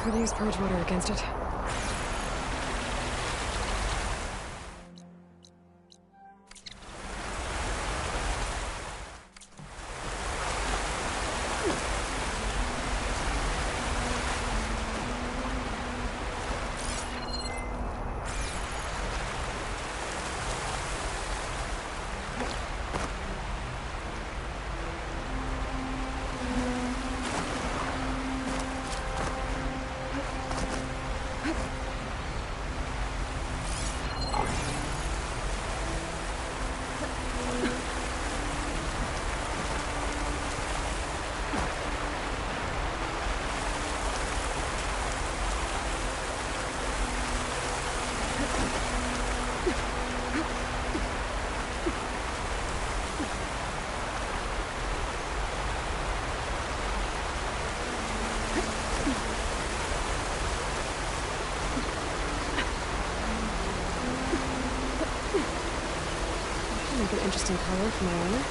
Could use purge water against it. Make an interesting color for my owner.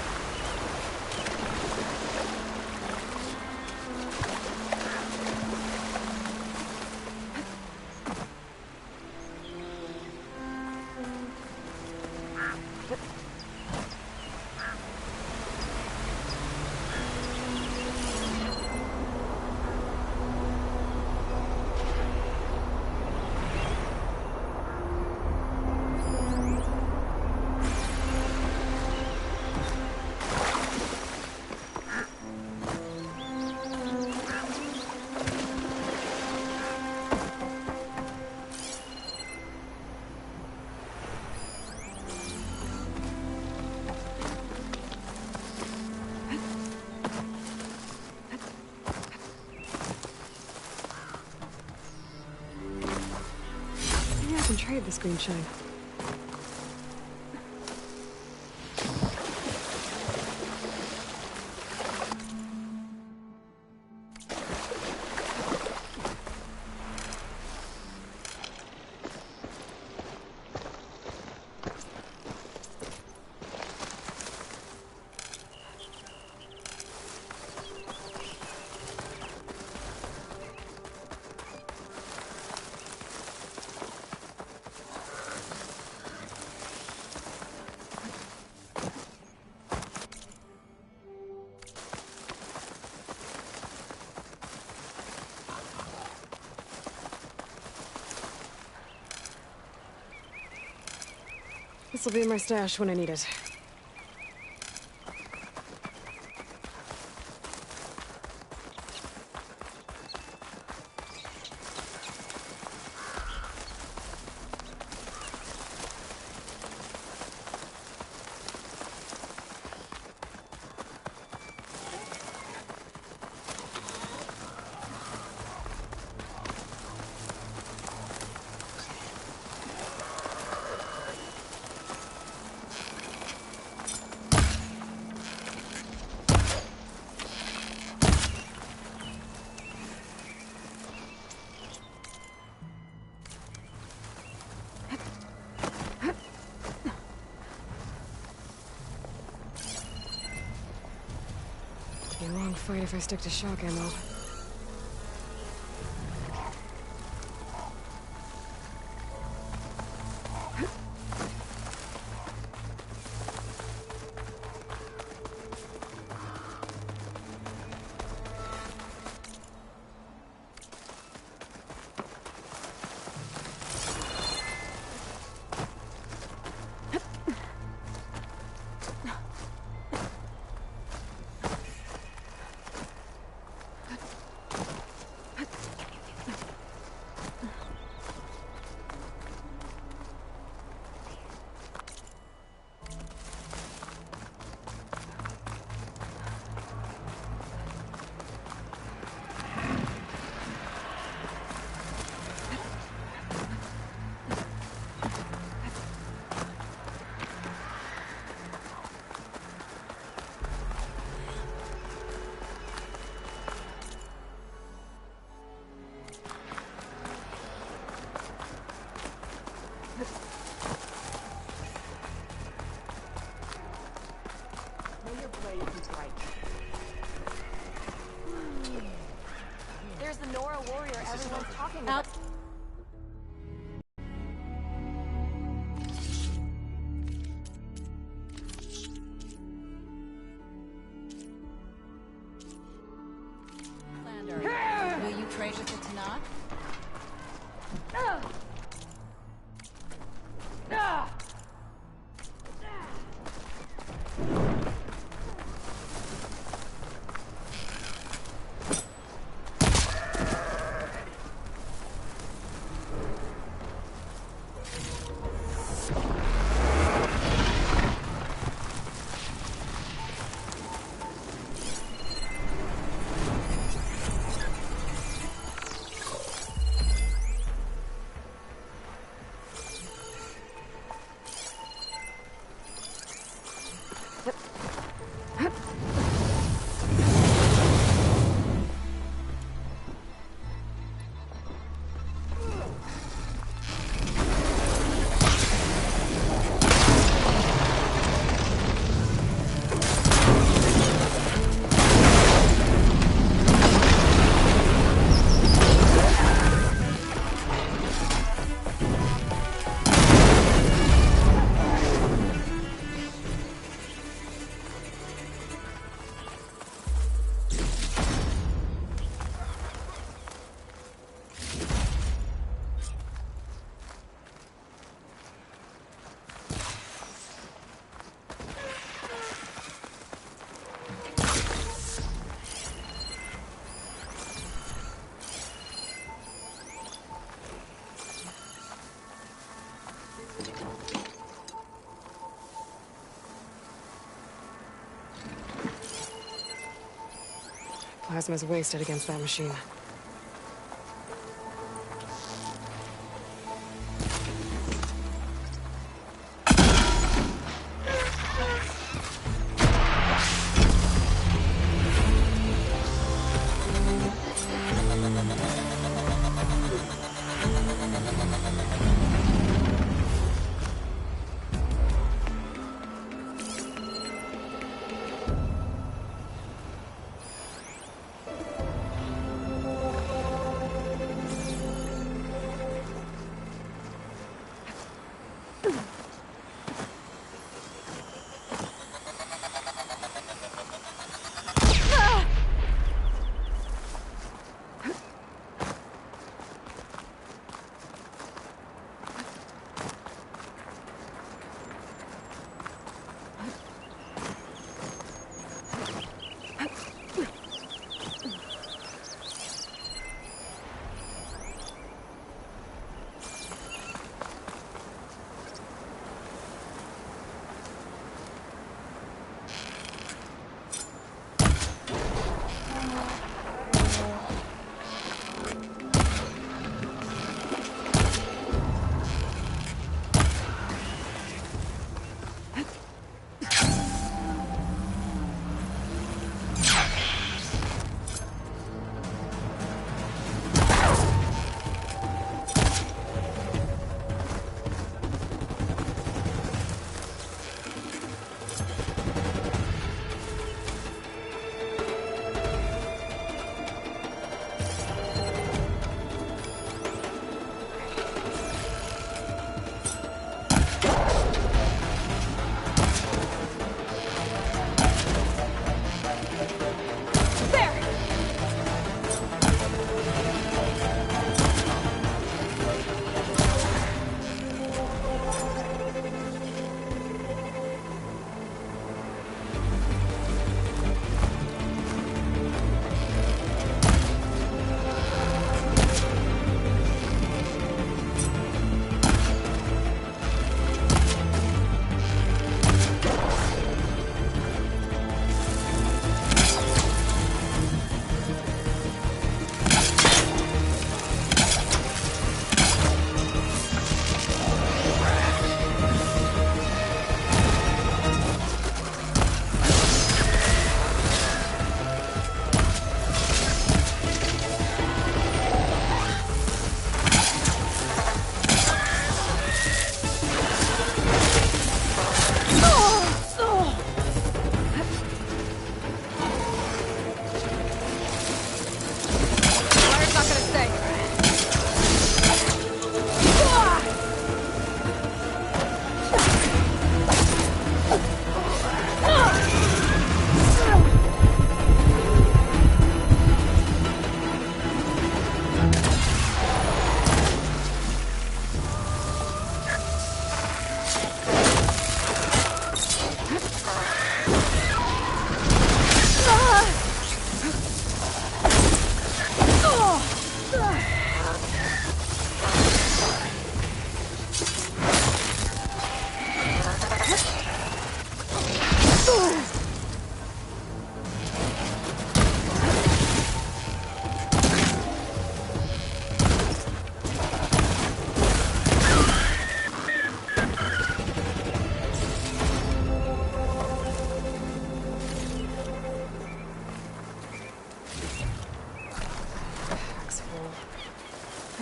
I can trade this green shine. This'll be in my stash when I need it. Be a long fight if I stick to shock ammo. plasma's wasted against that machine.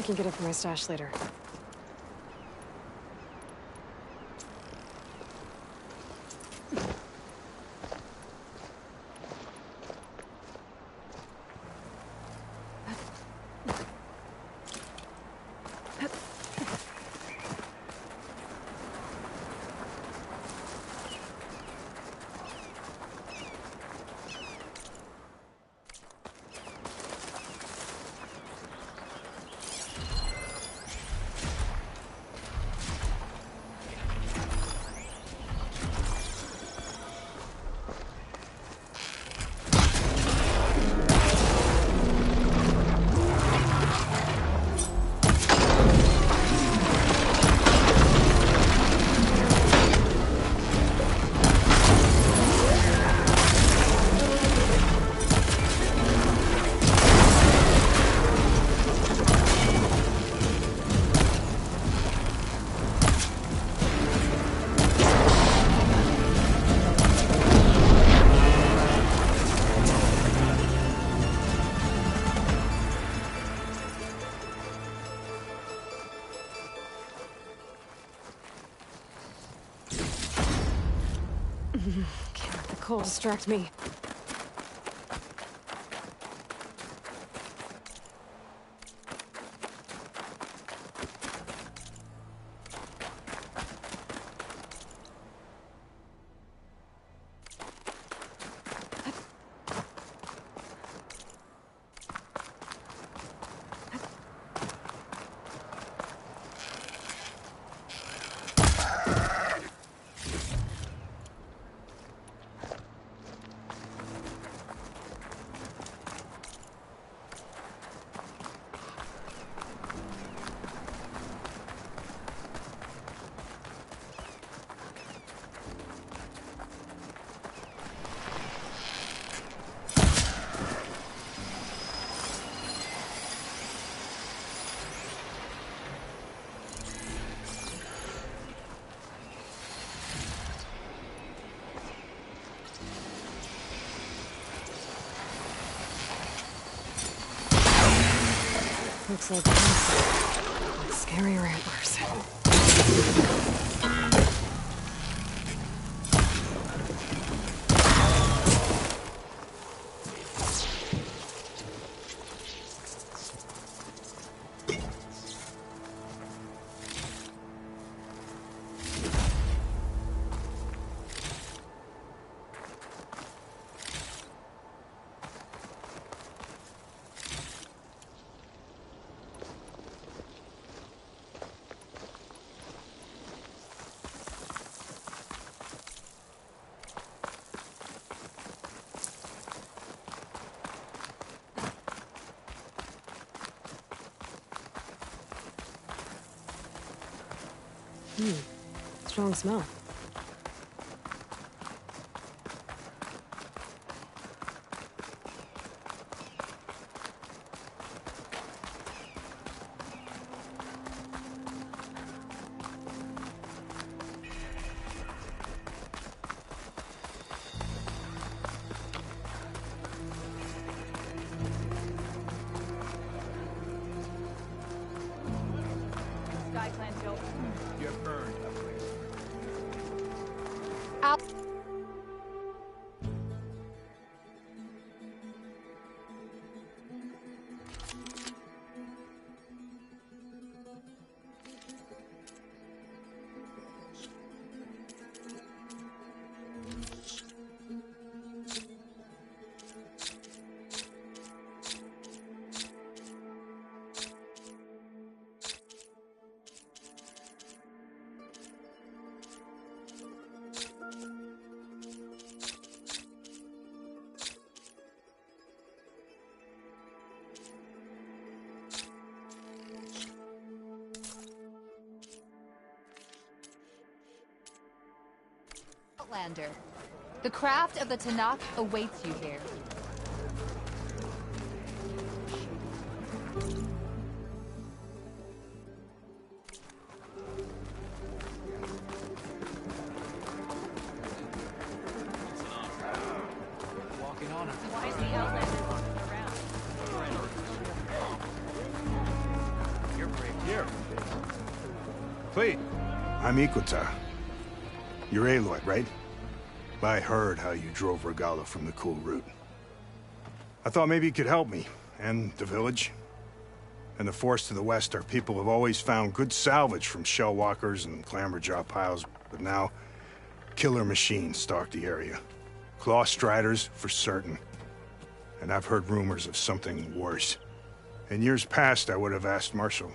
I can get it from my stash later. Can't let the cold distract me. Looks like scary ramblers. Strong smell. Outlander. The craft of the Tanakh awaits you here. Walking on it. Why is the Outlander walking around? You're brave. Here. Please. I'm Ikuta. You're Aloy, right? I heard how you drove Regala from the cool route. I thought maybe you could help me, and the village. And the forest to the west, our people have always found good salvage from shell walkers and clamberjaw piles, but now, killer machines stalk the area. Claw striders, for certain. And I've heard rumors of something worse. In years past, I would have asked Marshal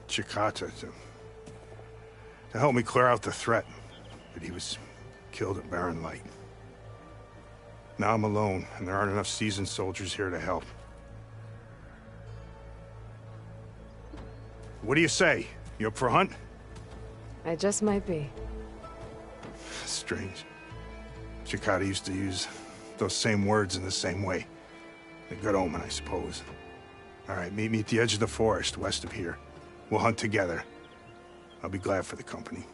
Chikata to help me clear out the threat, but he was killed at Barren Light. Now I'm alone, and there aren't enough seasoned soldiers here to help. What do you say? You up for a hunt? I just might be. Strange. Chikata used to use those same words in the same way. A good omen, I suppose. All right, meet me at the edge of the forest, west of here. We'll hunt together. I'll be glad for the company.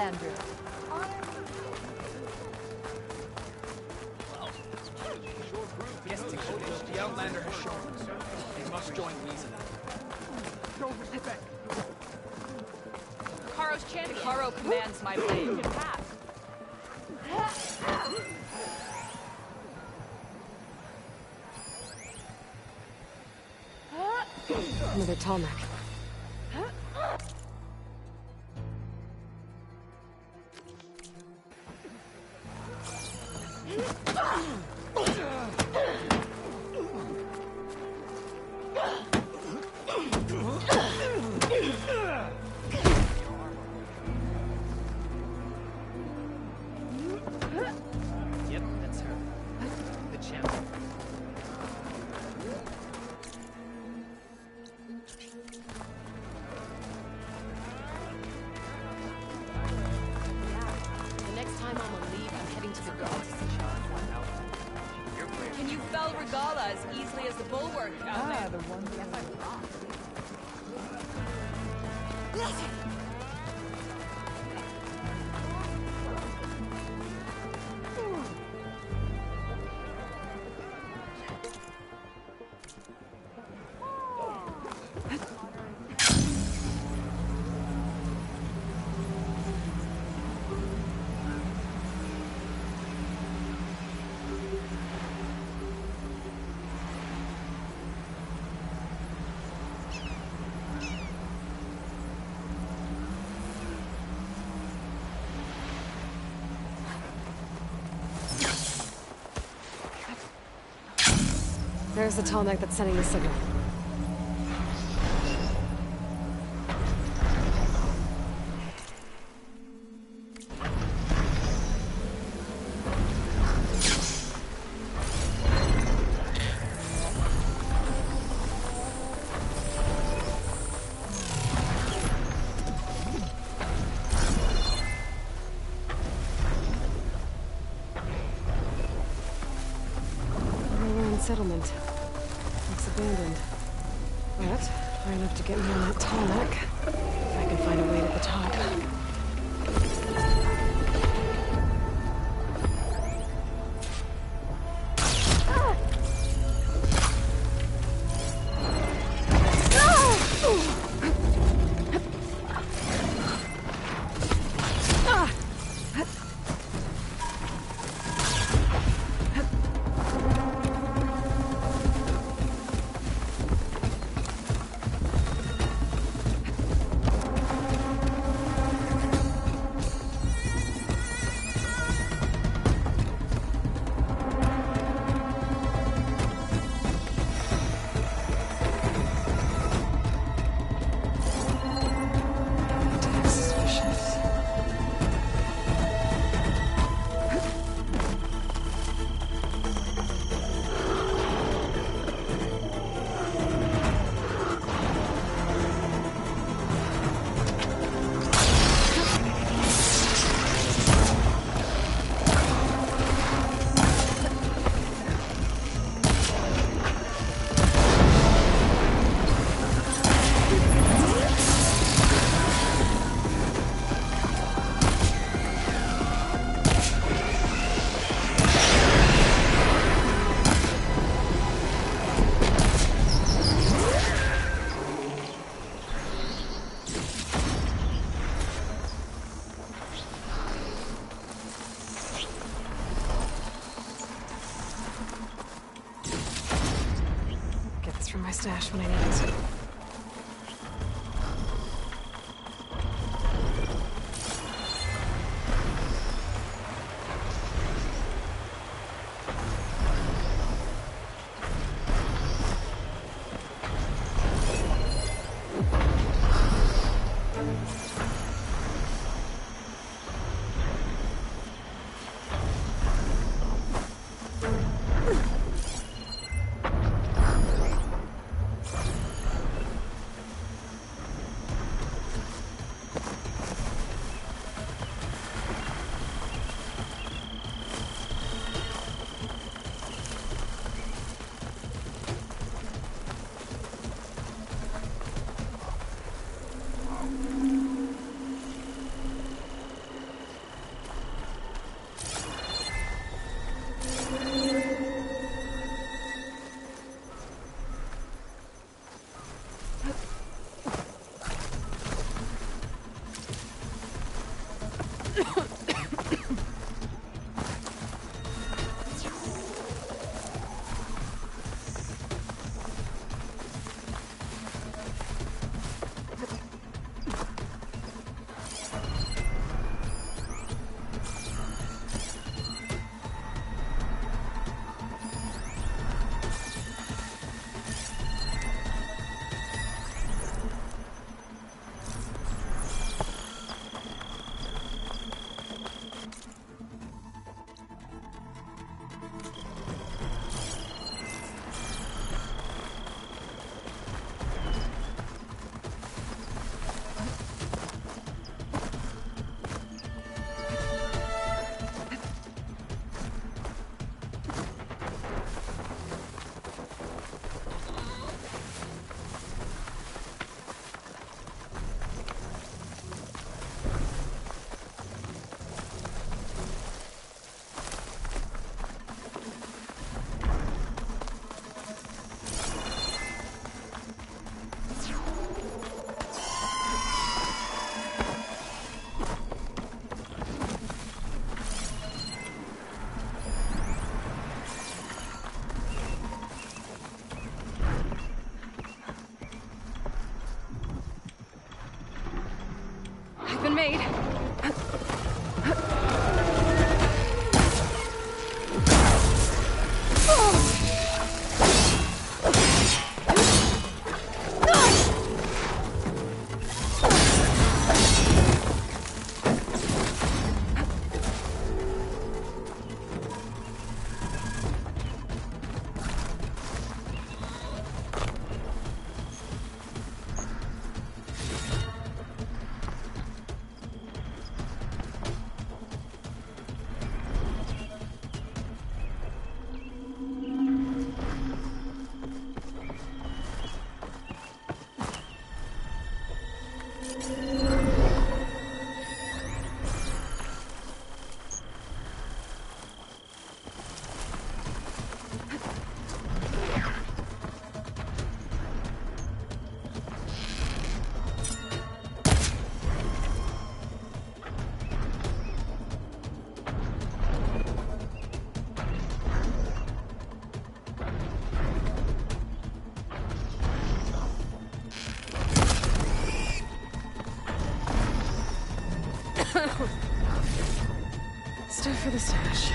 Outlander. Yes, decoded. The Outlander has shown. They must join reason. Karo's champion. Karo commands my blade. Pass. Another Tallneck. Yep, that's her. The champion. The next time I'm on leave, I'm heading to the guards. Can you fell Regala as easily as the bulwark? The one. Yes, I will. There's the Tallneck that's sending the signal. Settlement. Looks abandoned. But far enough to get me on that Tallneck. If I can find a way to the top. From my stash when I need it. stuff for the stash.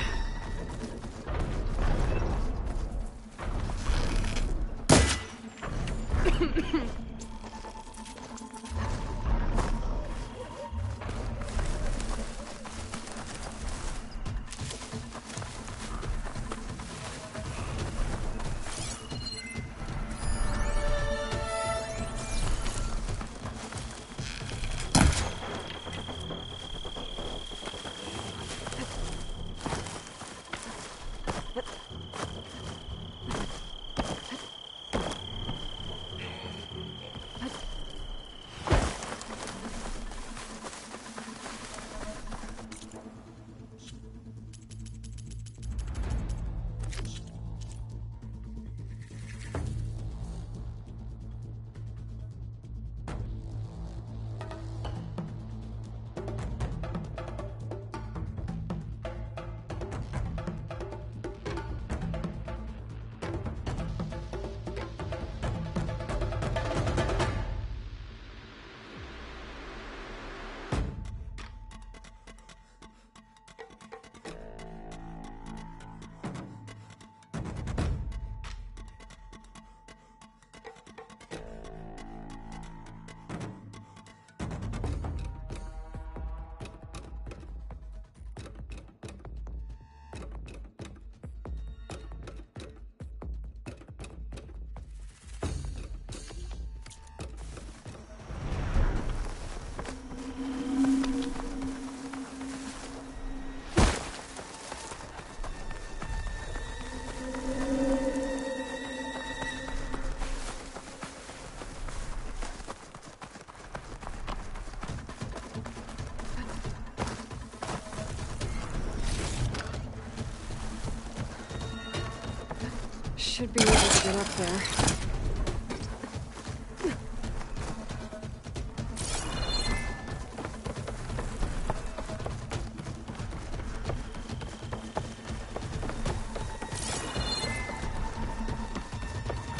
Should be able to get up there.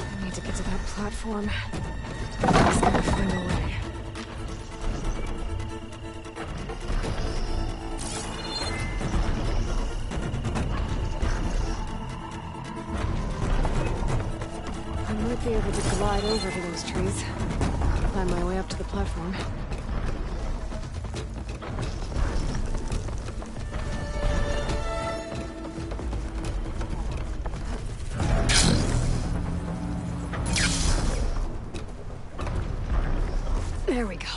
I need to get to that platform. I'm just gonna find a way. Be able to glide over to those trees. Climb my way up to the platform. There we go.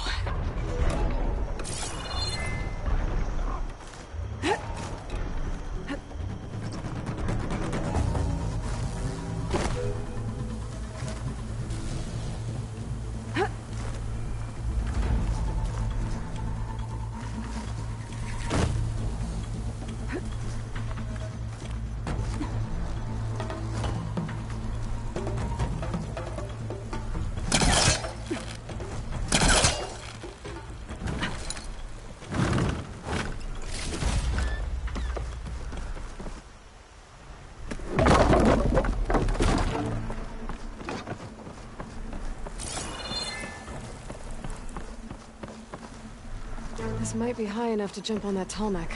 This might be high enough to jump on that tarmac.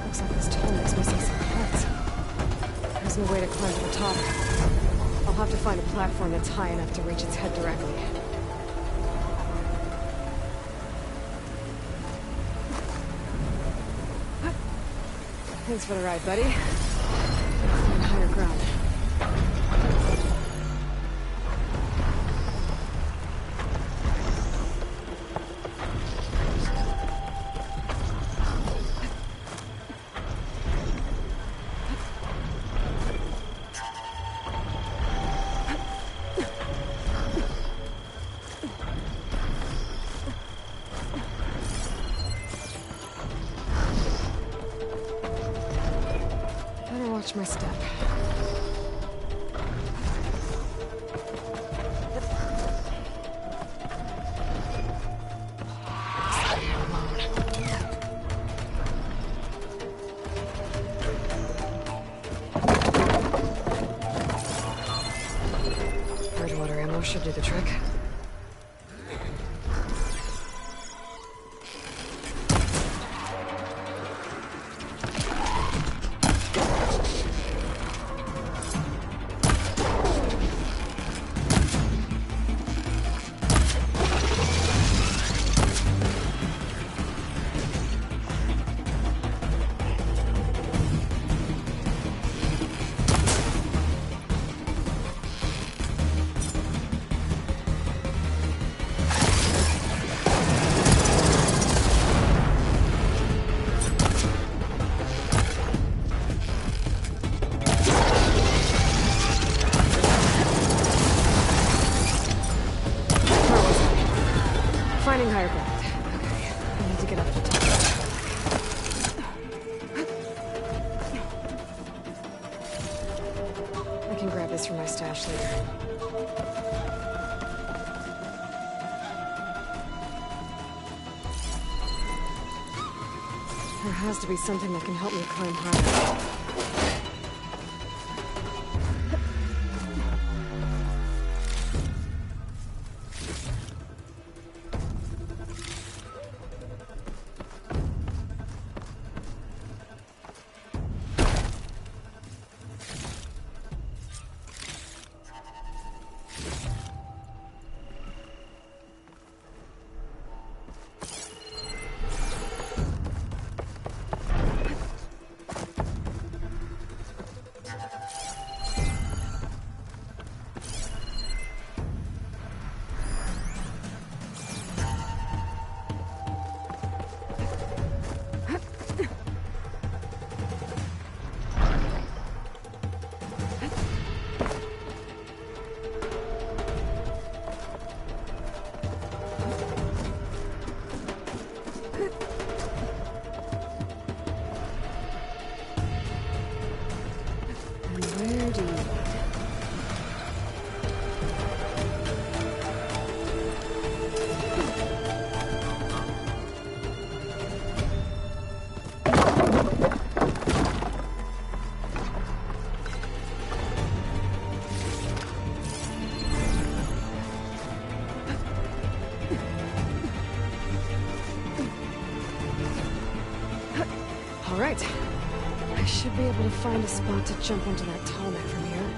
Looks like this tunnel is missing some parts. There's no way to climb to the top. I'll have to find a platform that's high enough to reach its head directly. Thanks for the ride, buddy. Find higher ground. Watch my step. Water ammo should do the trick. Finding higher ground. Okay, I need to get up to the top. I can grab this from my stash later. There has to be something that can help me climb higher. All right. I should be able to find a spot to jump onto that tall net from here.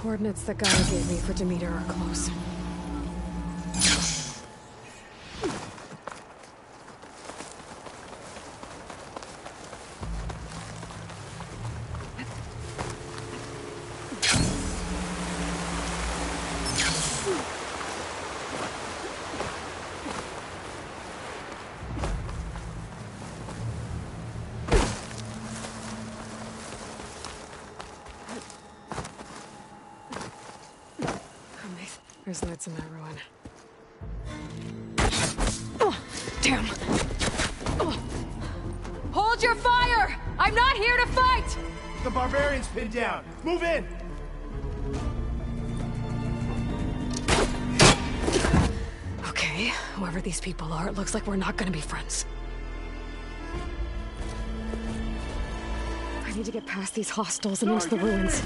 coordinates that Gaia gave me for Demeter are close. There's lights in that ruin. Oh, damn! Oh. Hold your fire! I'm not here to fight! The barbarian's pinned down. Move in! Okay, whoever these people are, it looks like we're not gonna be friends. I need to get past these hostiles and into the ruins.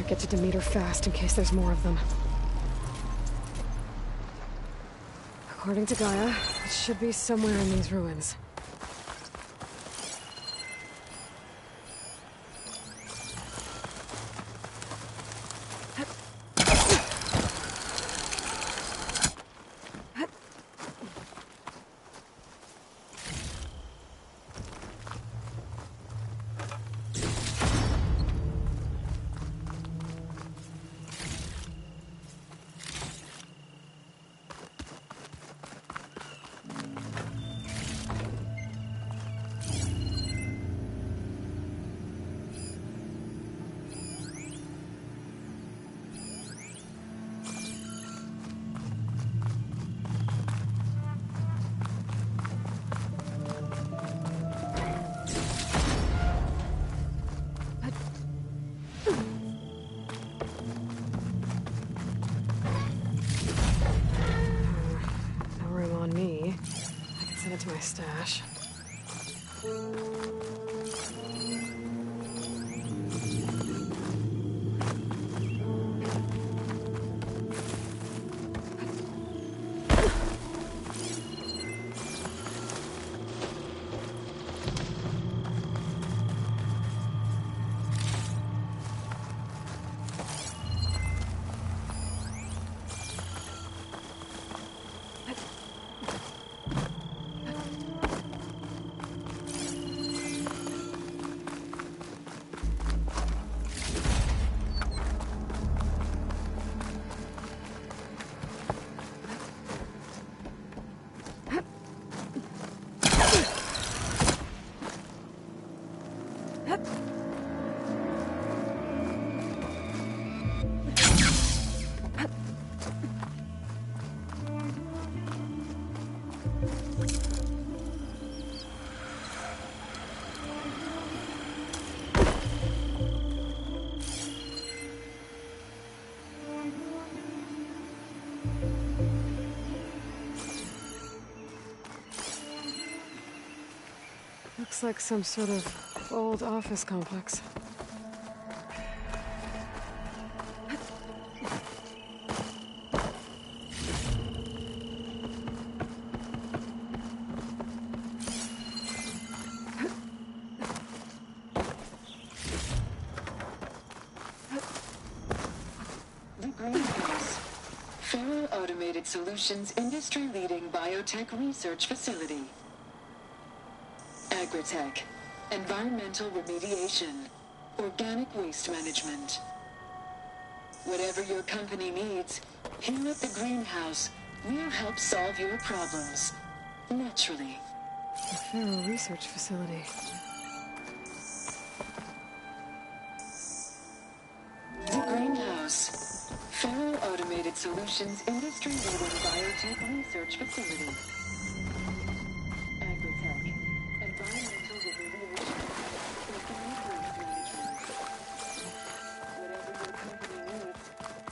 Get to Demeter fast in case there's more of them. According to Gaia, it should be somewhere in these ruins. To my stash. Looks like some sort of old office complex. Automated Solutions industry-leading biotech research facility. Agritech, environmental remediation, organic waste management. Whatever your company needs, here at the greenhouse, we'll help solve your problems. Naturally. A Faro research facility. The greenhouse. Faro Automated Solutions industry-leading biotech research facility. Agritech, environmental remediation, organic waste management. Whatever your company needs,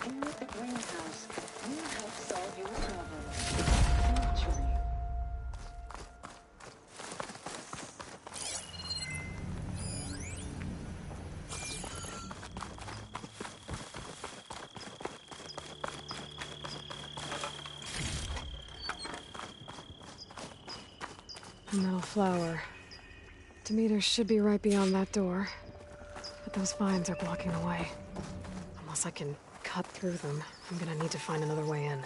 here at the greenhouse, we'll help solve your problems. Naturally. A metal flower. Demeters should be right beyond that door. But those vines are blocking the way. Unless I can cut through them, I'm gonna need to find another way in.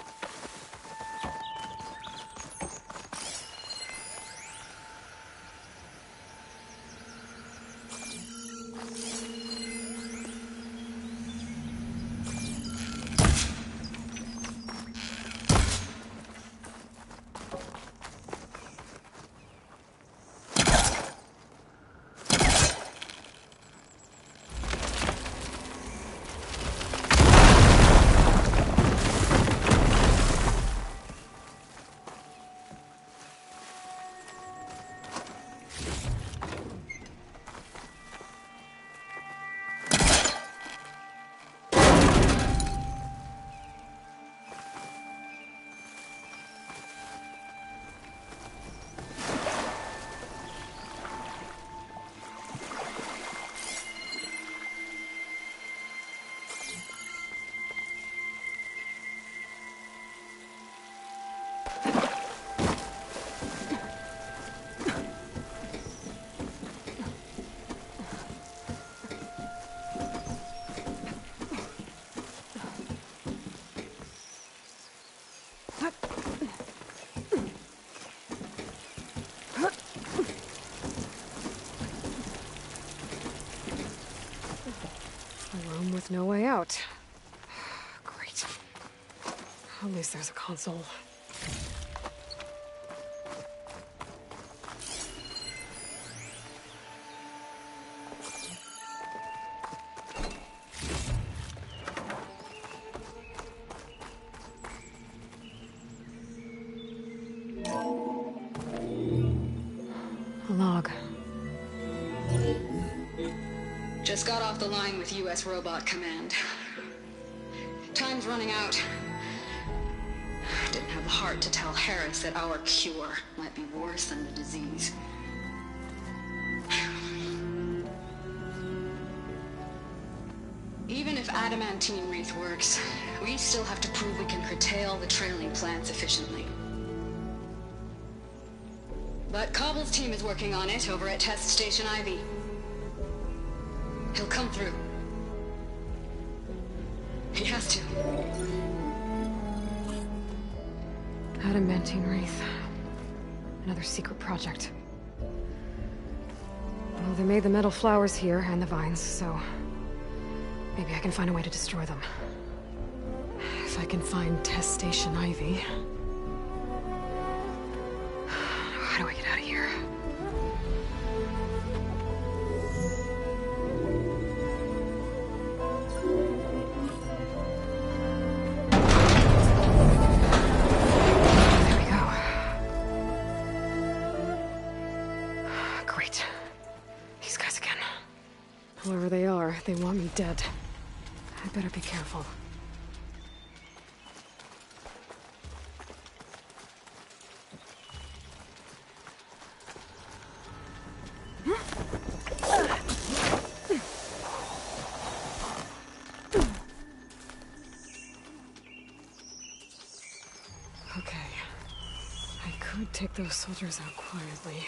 With no way out. Great. At least there's a console. A log. Just got off the line with U.S. Robot Command. Time's running out. Didn't have the heart to tell Harris that our cure might be worse than the disease. Even if adamantine wreath works, we still have to prove we can curtail the trailing plants efficiently. But Cobble's team is working on it over at Test Station Ivy. He'll come through. He has to. Adamantine wreath. Another secret project. Well, they made the metal flowers here and the vines, so maybe I can find a way to destroy them. If I can find Test Station Ivy. How do I get out of here? Whoever they are, they want me dead. I better be careful. take those soldiers out quietly.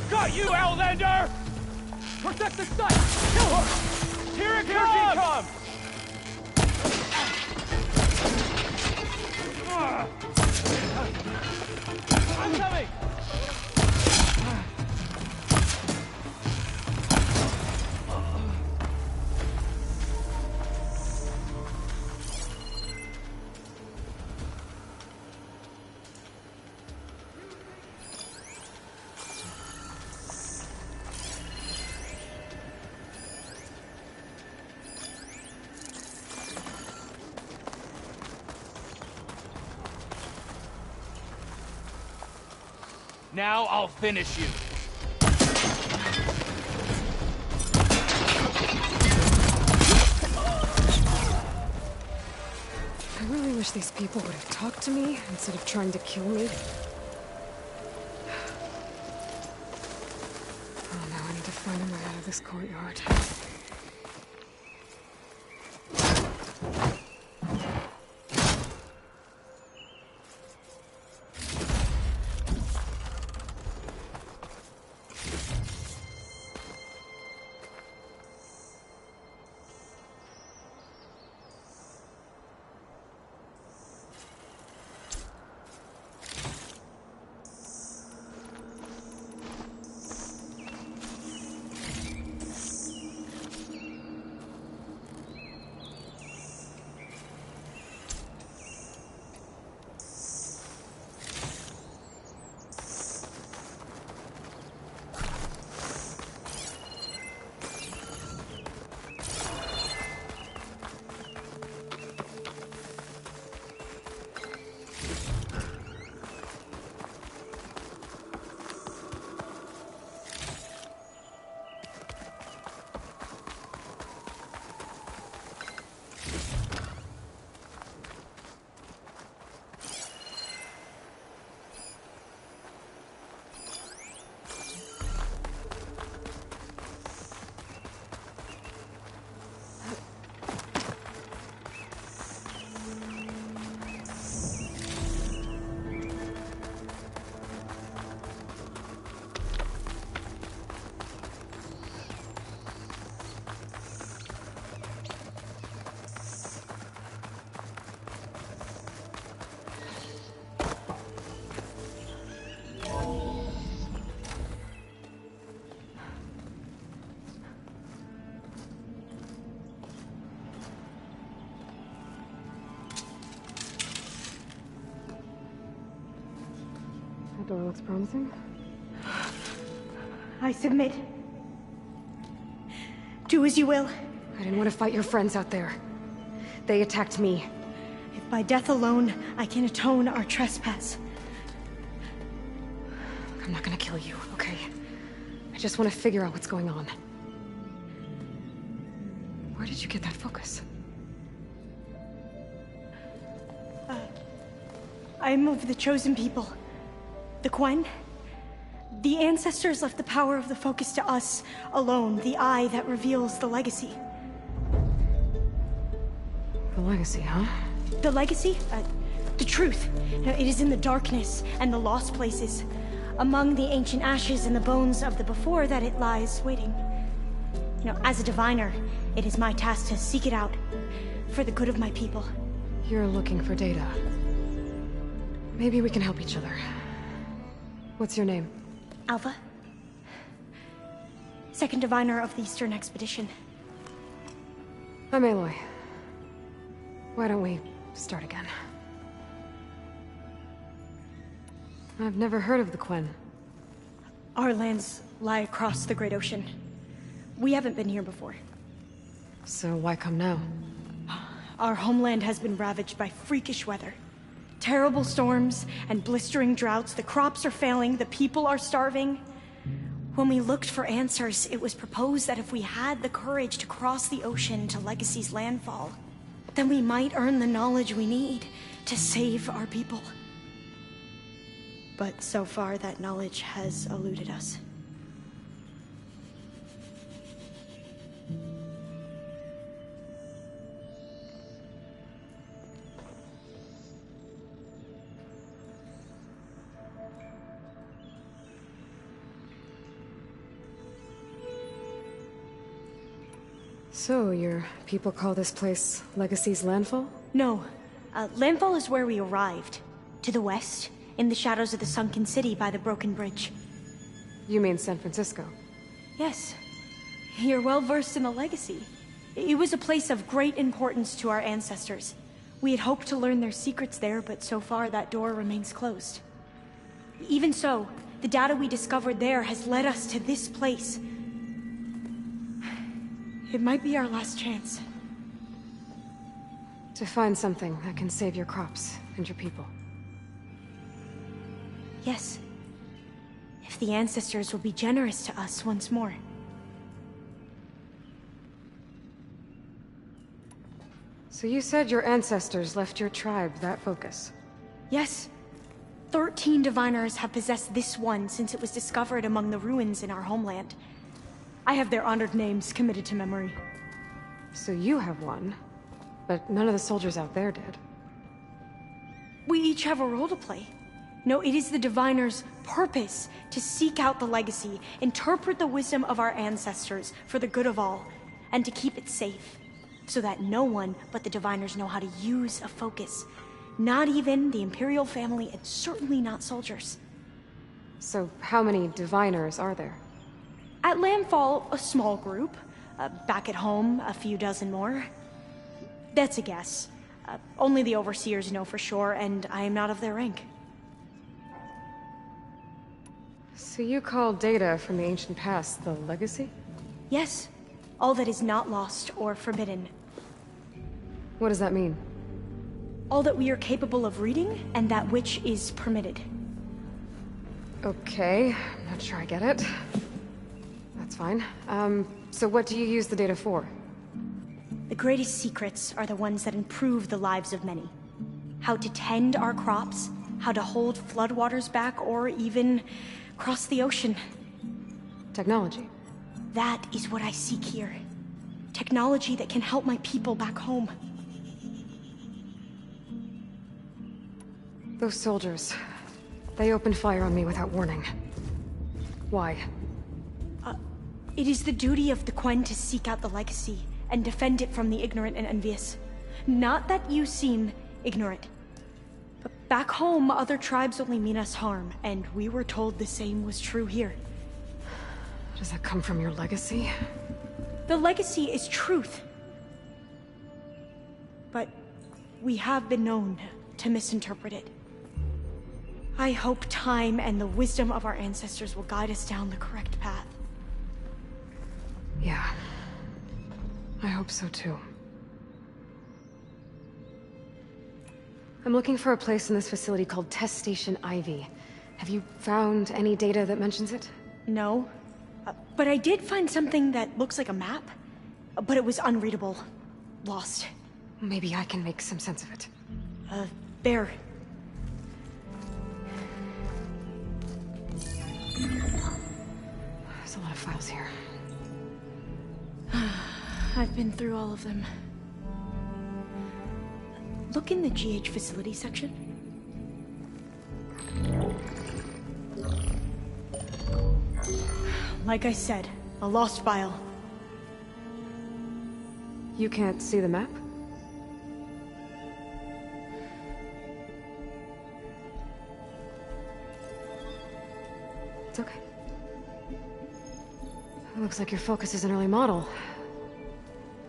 Got you, Outlander! Protect the site! Kill her! Here it comes! I'm coming! Now I'll finish you. I really wish these people would have talked to me instead of trying to kill me. Oh, now I need to find a way out of this courtyard. That door looks promising. I submit. Do as you will. I didn't want to fight your friends out there. They attacked me. If by death alone I can atone our trespass. I'm not gonna kill you, okay? I just want to figure out what's going on. Where did you get that focus? I am of the chosen people. The Quen. The ancestors left the power of the focus to us alone, the eye that reveals the legacy. The legacy, huh? The legacy? The truth. It is in the darkness and the lost places. Among the ancient ashes and the bones of the before that it lies waiting. As a diviner, it is my task to seek it out for the good of my people. You're looking for data. Maybe we can help each other. What's your name? Alpha. Second diviner of the Eastern Expedition. I'm Aloy. Why don't we start again? I've never heard of the Quen. Our lands lie across the Great Ocean. We haven't been here before. So why come now? Our homeland has been ravaged by freakish weather. Terrible storms and blistering droughts. The crops are failing, the people are starving. When we looked for answers, it was proposed that if we had the courage to cross the ocean to Legacy's landfall, then we might earn the knowledge we need to save our people. But so far, that knowledge has eluded us. So, your people call this place Legacy's landfall? No. Landfall is where we arrived. To the west, in the shadows of the sunken city by the broken bridge. You mean San Francisco? Yes. You're well versed in the Legacy. It was a place of great importance to our ancestors. We had hoped to learn their secrets there, but so far that door remains closed. Even so, the data we discovered there has led us to this place. It might be our last chance. To find something that can save your crops and your people. Yes. If the ancestors will be generous to us once more. So you said your ancestors left your tribe that focus? Yes. 13 diviners have possessed this one since it was discovered among the ruins in our homeland. I have their honored names committed to memory. So you have one, but none of the soldiers out there did. We each have a role to play. No, it is the diviner's purpose to seek out the legacy, interpret the wisdom of our ancestors for the good of all, and to keep it safe, so that no one but the diviners know how to use a focus. Not even the Imperial family, and certainly not soldiers. So how many diviners are there? At Landfall, a small group. Back at home, a few dozen more. That's a guess. Only the overseers know for sure, and I am not of their rank. So you call data from the ancient past the legacy? Yes. All that is not lost or forbidden. What does that mean? All that we are capable of reading, and that which is permitted. Okay, I'm not sure I get it. That's fine. So what do you use the data for? The greatest secrets are the ones that improve the lives of many. How to tend our crops, how to hold floodwaters back, or even cross the ocean. Technology. That is what I seek here. Technology that can help my people back home. Those soldiers, they opened fire on me without warning. Why? It is the duty of the Quen to seek out the legacy and defend it from the ignorant and envious. Not that you seem ignorant. But back home, other tribes only mean us harm, and we were told the same was true here. Does that come from your legacy? The legacy is truth. But we have been known to misinterpret it. I hope time and the wisdom of our ancestors will guide us down the correct path. Yeah. I hope so too. I'm looking for a place in this facility called Test Station Ivy. Have you found any data that mentions it? No. But I did find something that looks like a map. but it was unreadable. Lost. Maybe I can make some sense of it. There. There's a lot of files here. I've been through all of them. Look in the GH facility section. Like I said, a lost file. You can't see the map? It's okay. It looks like your focus is an early model.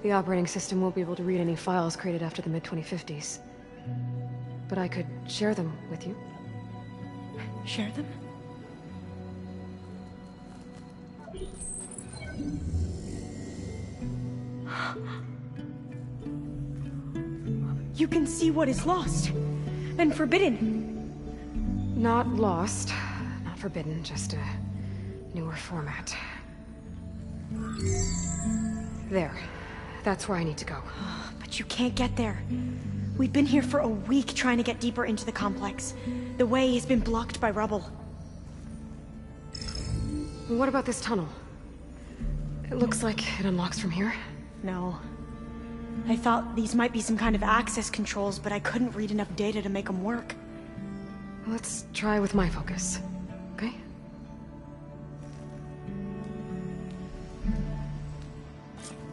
The operating system won't be able to read any files created after the mid-2050s. But I could share them with you. Share them? You can see what is lost and forbidden. Not lost, not forbidden, just a newer format. There. That's where I need to go. But you can't get there. We've been here for a week trying to get deeper into the complex. The way has been blocked by rubble. What about this tunnel? It looks like it unlocks from here. No. I thought these might be some kind of access controls, but I couldn't read enough data to make them work. Let's try with my focus, okay?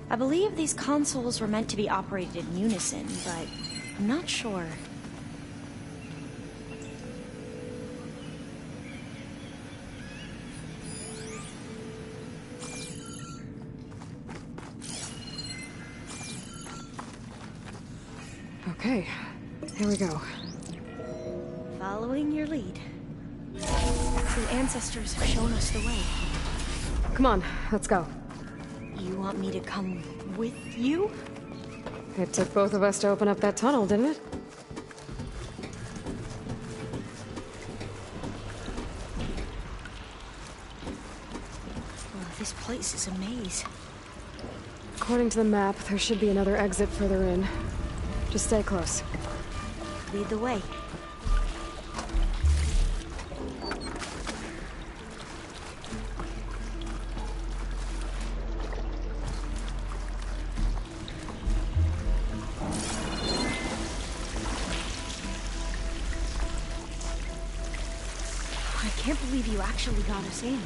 I believe these consoles were meant to be operated in unison, but I'm not sure. Okay, here we go. Following your lead. The ancestors have shown us the way. Come on, let's go. You want me to come with you? It took both of us to open up that tunnel, didn't it? Oh, this place is a maze. According to the map, there should be another exit further in. Just stay close. Lead the way. I can't believe you actually got us in.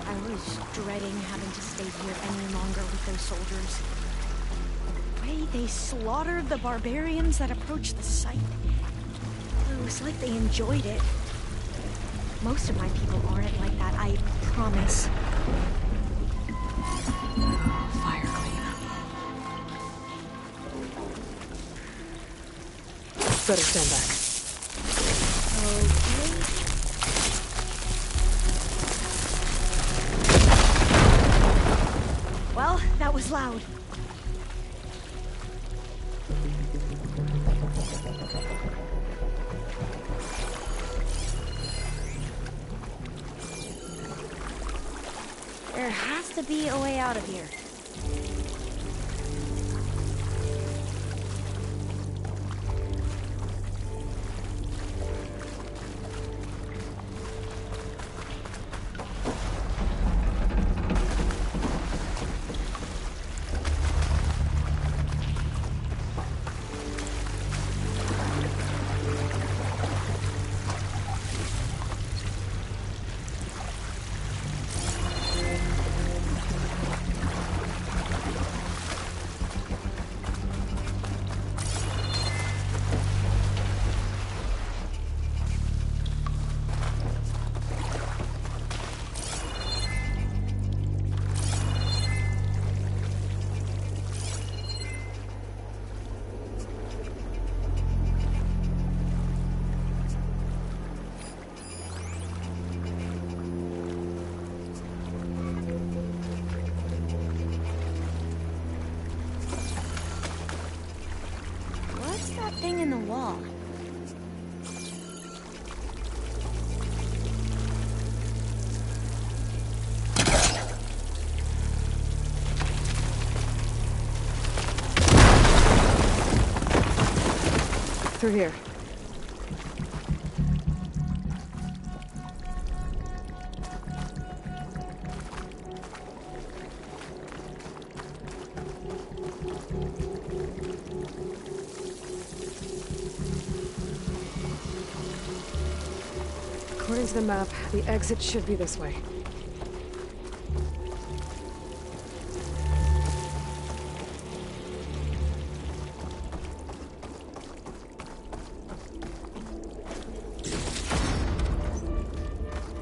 I was dreading having to stay here any longer with those soldiers. The way they slaughtered the barbarians that approached the site. It was like they enjoyed it. Most of my people aren't like that, I promise. Fire cleanup. Better stand back. Okay. Well, that was loud. There has to be a way out of here. Thing in the wall. through here. According to the map, the exit should be this way.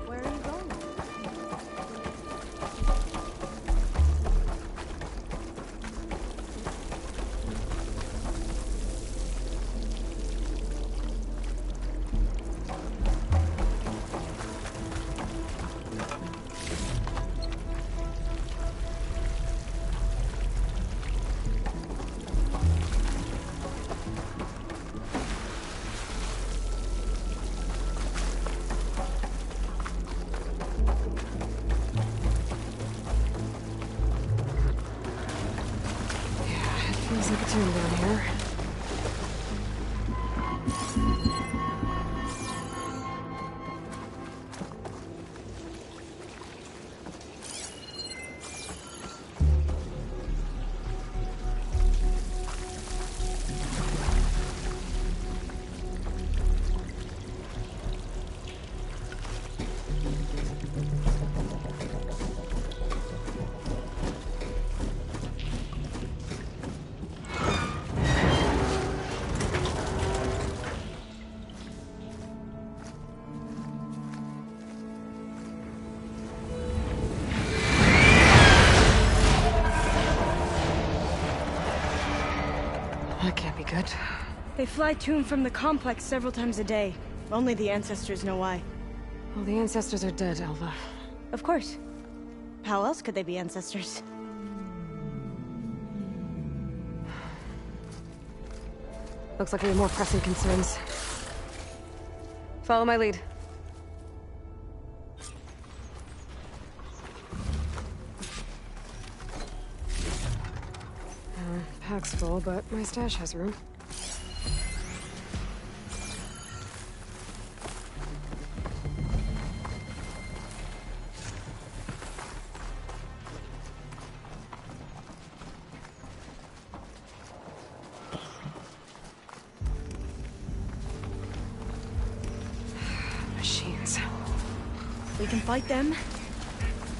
Where are you going? Feels like a tomb down here. That can't be good. They fly to and from the complex several times a day. Only the ancestors know why. Well, the ancestors are dead, Alva. Of course. How else could they be ancestors? Looks like we have more pressing concerns. Follow my lead. Pack's full, but my stash has room. Machines. We can fight them,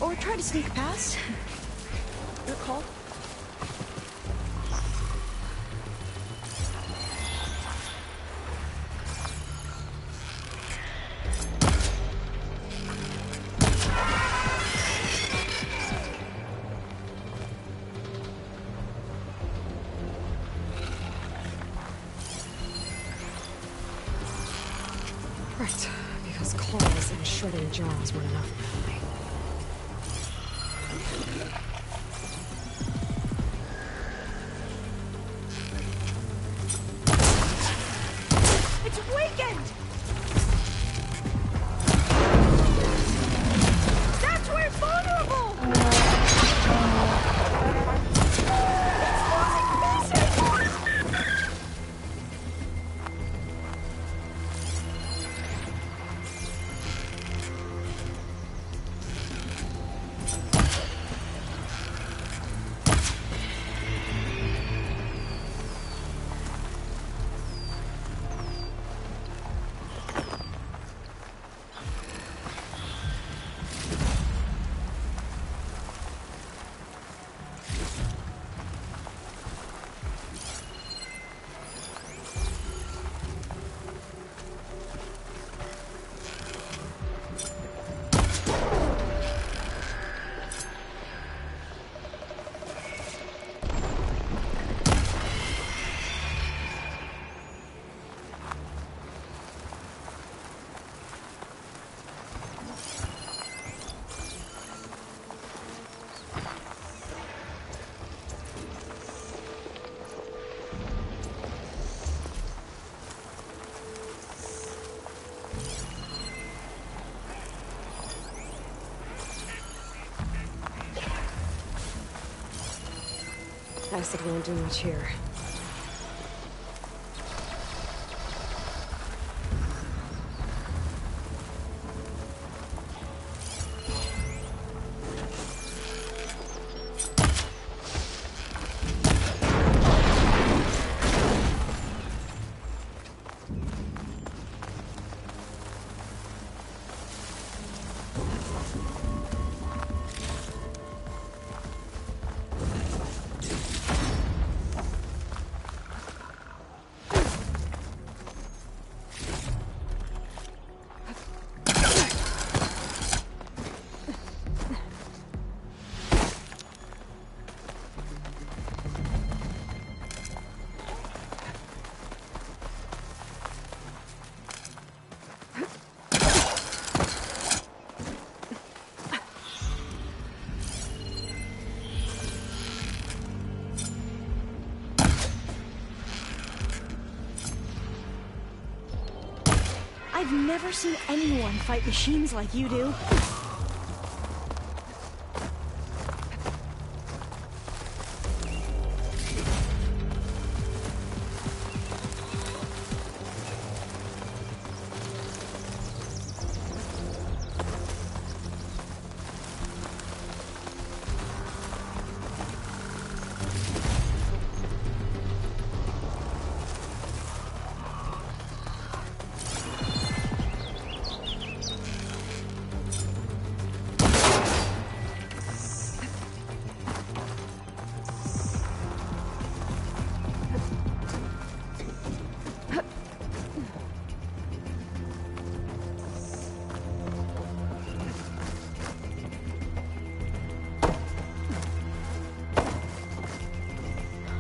or try to sneak past. Your call. Right, because claws and shredding jaws weren't enough for me. It's weakened! That's where it's vulnerable! It's losing pieces! I said we won't do much here. I've never seen anyone fight machines like you do.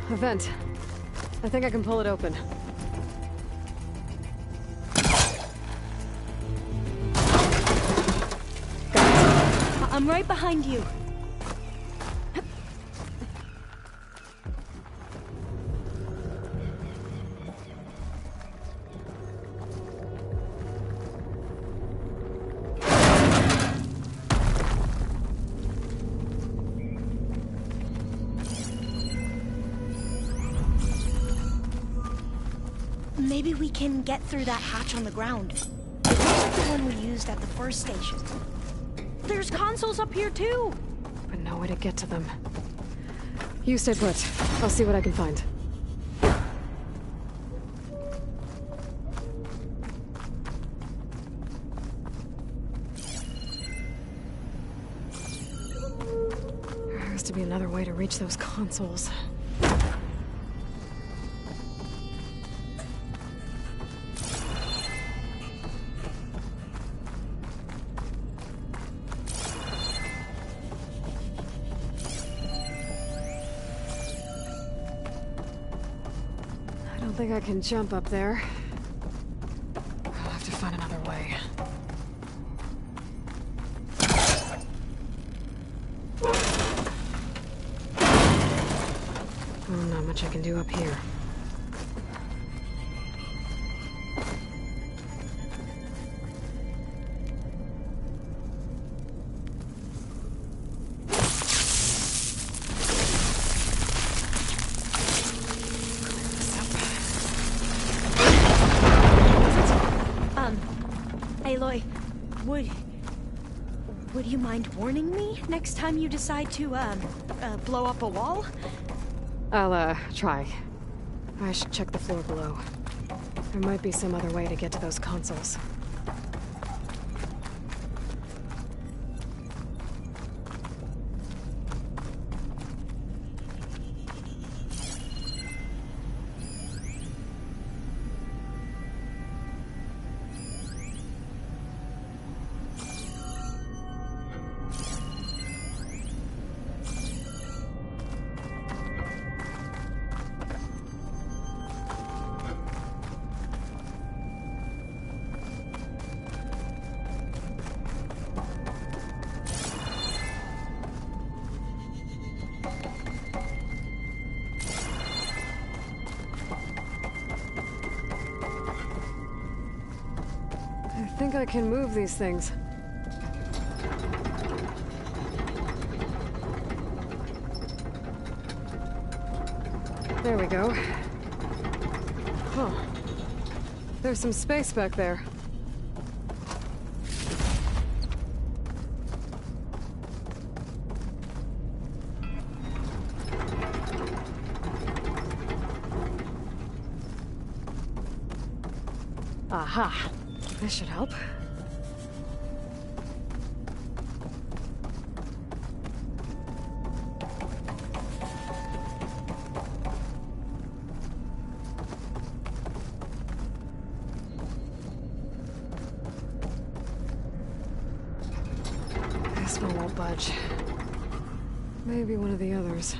A vent. I think I can pull it open. I'm right behind you. Maybe we can get through that hatch on the ground. It looks like the one we used at the first station. There's consoles up here too! But no way to get to them. You stay put. I'll see what I can find. There has to be another way to reach those consoles. I don't think I can jump up there. I'll have to find another way. Oh, not much I can do up here. Aloy, would you mind warning me next time you decide to, blow up a wall? I'll, try. I should check the floor below. There might be some other way to get to those consoles. I think I can move these things. There we go. Huh. There's some space back there. Aha. This should help. This one won't budge. Maybe one of the others.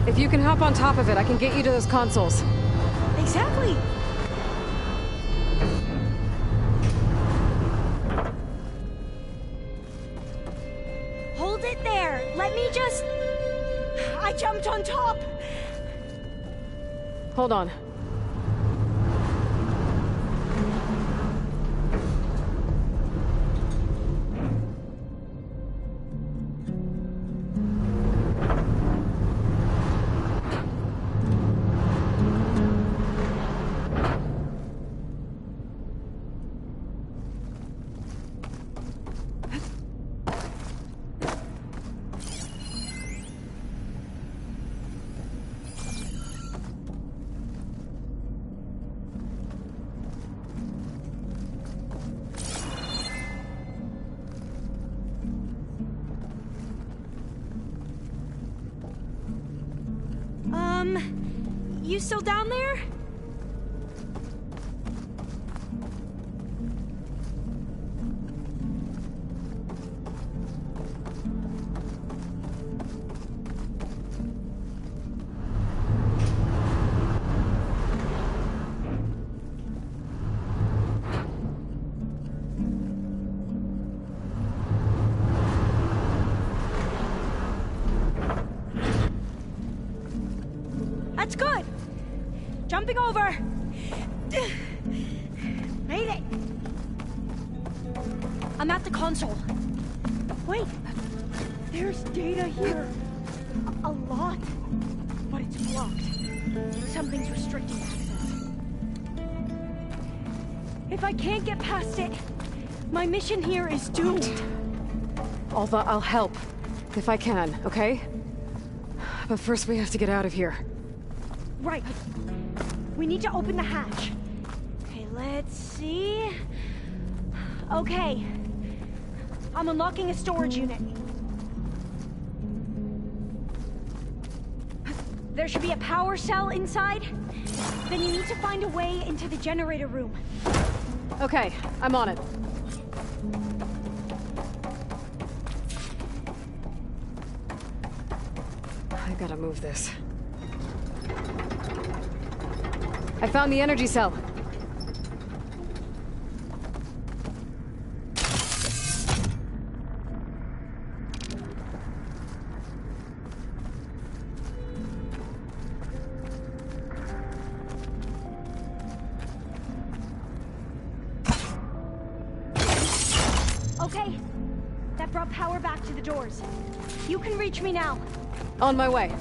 If you can hop on top of it, I can get you to those consoles. Exactly. Hold it there. Let me just... I jumped on top. Hold on. You still down there? That's good. Jumping over. Made it. I'm at the console. Wait. There's data here. A lot. But it's blocked. Something's restricting access. If I can't get past it, my mission here is doomed. Although I'll help. If I can, okay? But first we have to get out of here. Right. We need to open the hatch. Okay, let's see. Okay. I'm unlocking a storage unit. There should be a power cell inside. Then you need to find a way into the generator room. Okay, I'm on it. I gotta move this. I found the energy cell. Okay. That brought power back to the doors. You can reach me now. On my way.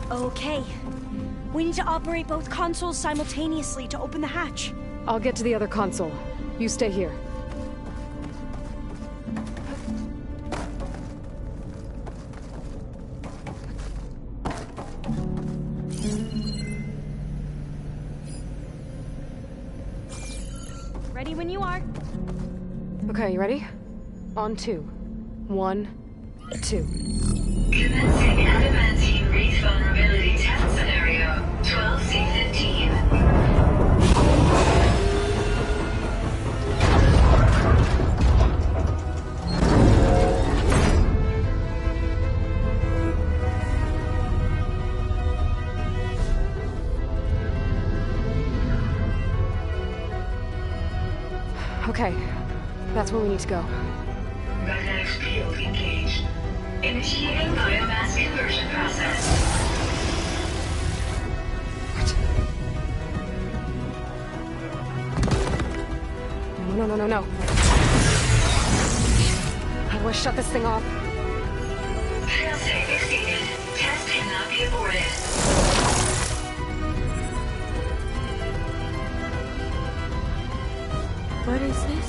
Okay. We need to operate both consoles simultaneously to open the hatch. I'll get to the other console. You stay here. Ready when you are. Okay, you ready? On 2. 1, 2. Commencing adamantium wreath vulnerability test scenario 12C15. Okay, that's where we need to go. Magnetic field engaged. Initiating biomass conversion process. What? No. How do I shut this thing off? Failsafe exceeded. Test cannot be aborted. What is this?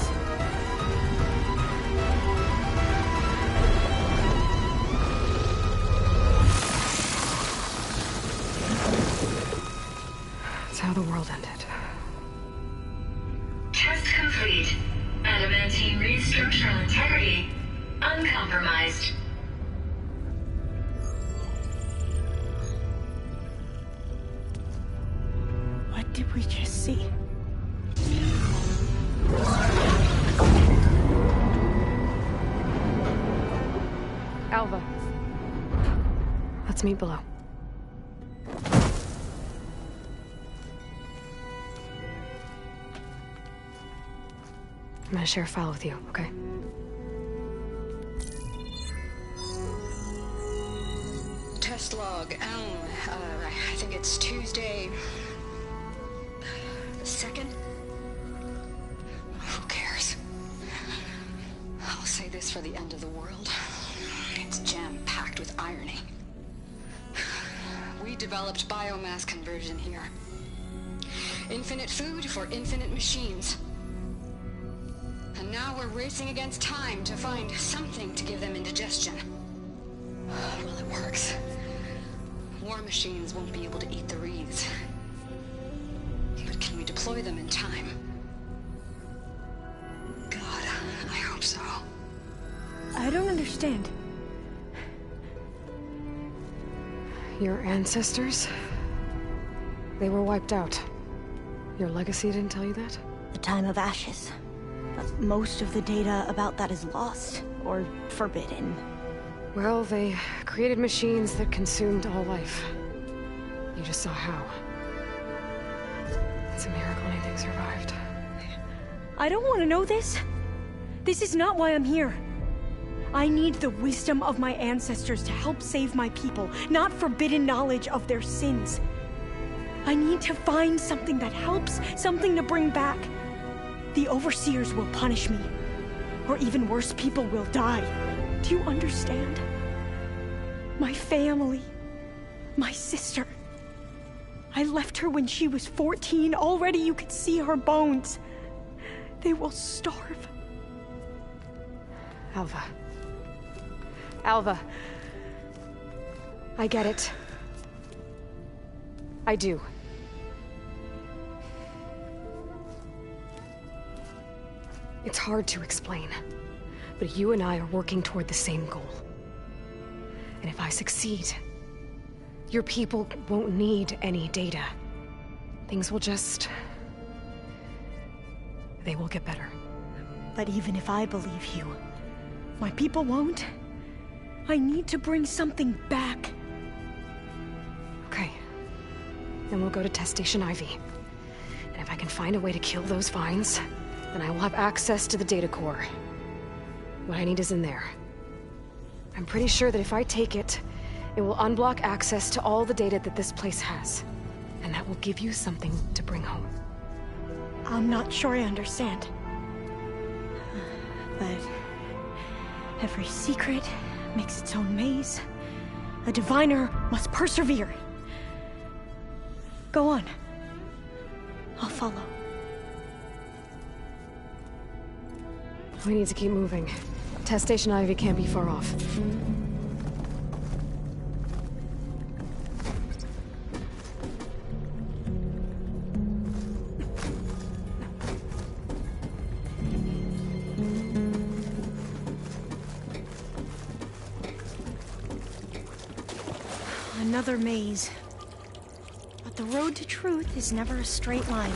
That's how the world ended. Test complete. Adamantine wreath structural integrity uncompromised. What did we just see? Alva. Let's meet below. I'm gonna share a file with you, okay? Test log, I think it's Tuesday the 2nd? Who cares? I'll say this for the end of the world. It's jam-packed with irony. We developed biomass conversion here. Infinite food for infinite machines. And now we're racing against time to find something to give them indigestion. Well, it works. War machines won't be able to eat the wreaths. But can we deploy them in time? God, I hope so. I don't understand. Your ancestors? They were wiped out. Your legacy didn't tell you that? The time of ashes. But most of the data about that is lost, or forbidden. Well, they created machines that consumed all life. You just saw how. It's a miracle anything survived. I don't want to know this. This is not why I'm here. I need the wisdom of my ancestors to help save my people, not forbidden knowledge of their sins. I need to find something that helps, something to bring back. The overseers will punish me. Or even worse, people will die. Do you understand? My family. My sister. I left her when she was 14. Already you could see her bones. They will starve. Alva. Alva. I get it. I do. It's hard to explain, but you and I are working toward the same goal. And if I succeed, your people won't need any data. Things will just... they will get better. But even if I believe you, my people won't. I need to bring something back. Okay. Then we'll go to Test Station Ivy. And if I can find a way to kill those vines, then I will have access to the data core. What I need is in there. I'm pretty sure that if I take it, it will unblock access to all the data that this place has. And that will give you something to bring home. I'm not sure I understand. But every secret makes its own maze. A diviner must persevere. Go on. I'll follow. We need to keep moving. Test Station Ivy can't be far off. Another maze. But the road to truth is never a straight line.